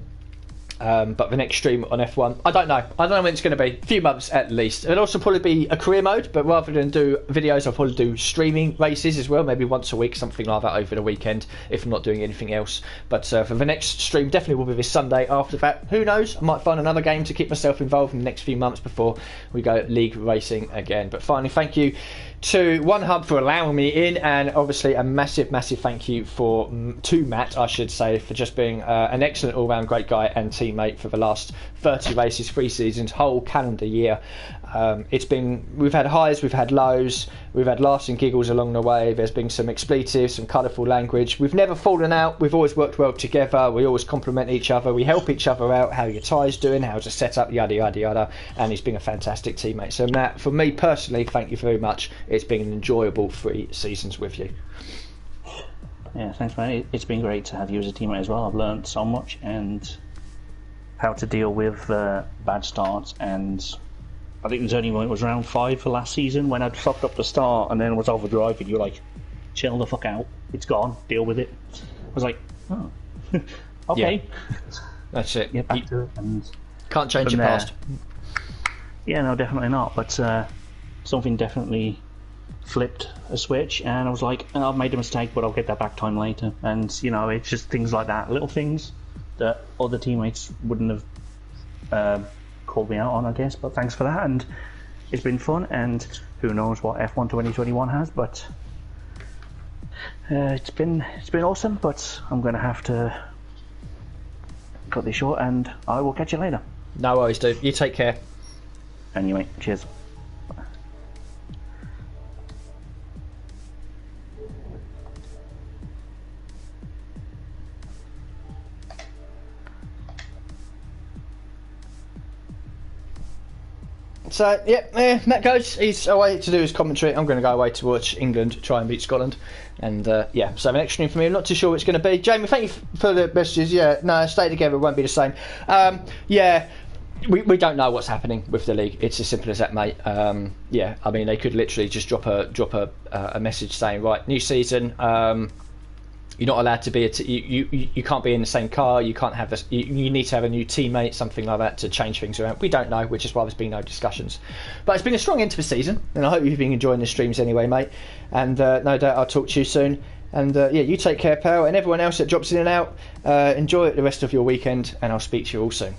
Speaker 1: But the next stream on F1, I don't know when it's going to be. A few months at least. It'll also probably be a career mode, but rather than do videos, I'll probably do streaming races as well, maybe once a week, something like that over the weekend, if I'm not doing anything else. But for the next stream, definitely will be this Sunday. After that, who knows? I might find another game to keep myself involved in the next few months before we go league racing again. But finally, thank you to One Hub for allowing me in, and obviously a massive thank you to Matt, I should say, for just being an excellent all-round great guy and teammate for the last 30 races, 3 seasons, whole calendar year. We've had highs, we've had lows, we've had laughs and giggles along the way. There's been some expletives, some colourful language. We've never fallen out. We've always worked well together. We always compliment each other. We help each other out. How your tie's doing? How's the setup? Yada yada yada. And he's been a fantastic teammate. So Matt, for me personally, thank you very much. It's been an enjoyable 3 seasons with you.
Speaker 2: Yeah, thanks, man. It's been great to have you as a teammate as well. I've learned so much and how to deal with bad starts, and I think there's only when it was round 5 for last season when I'd fucked up the start and then was overdrive and you're like, chill the fuck out, it's gone, deal with it. I was like, oh, okay.
Speaker 1: Yeah. That's it.
Speaker 2: Get back to it. And
Speaker 1: can't change your past.
Speaker 2: Yeah, no, definitely not. But something definitely flipped a switch, and I was like, oh, I've made a mistake, but I'll get that back time later. And you know, it's just things like that, little things that other teammates wouldn't have called me out on, I guess. But thanks for that, and it's been fun. And who knows what F1 2021 has, but it's been awesome. But I'm going to have to cut this short, and I will catch you later.
Speaker 1: No worries, dude. You take care.
Speaker 2: Anyway, cheers.
Speaker 1: So, yeah, Matt goes. He's away to do his commentary. I'm going to go away to watch England try and beat Scotland. And, yeah, so an extra stream for me. I'm not too sure what it's going to be. Jamie, thank you for the messages. Yeah, no, stay together. It won't be the same. Yeah, we don't know what's happening with the league. It's as simple as that, mate. Yeah, I mean, they could literally just drop a message saying, right, new season. You're not allowed to be you can't be in the same car. You can't have this. You need to have a new teammate, something like that, to change things around. We don't know, which is why there's been no discussions. But it's been a strong end to the season, and I hope you've been enjoying the streams anyway, mate. And no doubt I'll talk to you soon. And yeah, you take care, pal, and everyone else that drops in and out. Enjoy the rest of your weekend, and I'll speak to you all soon.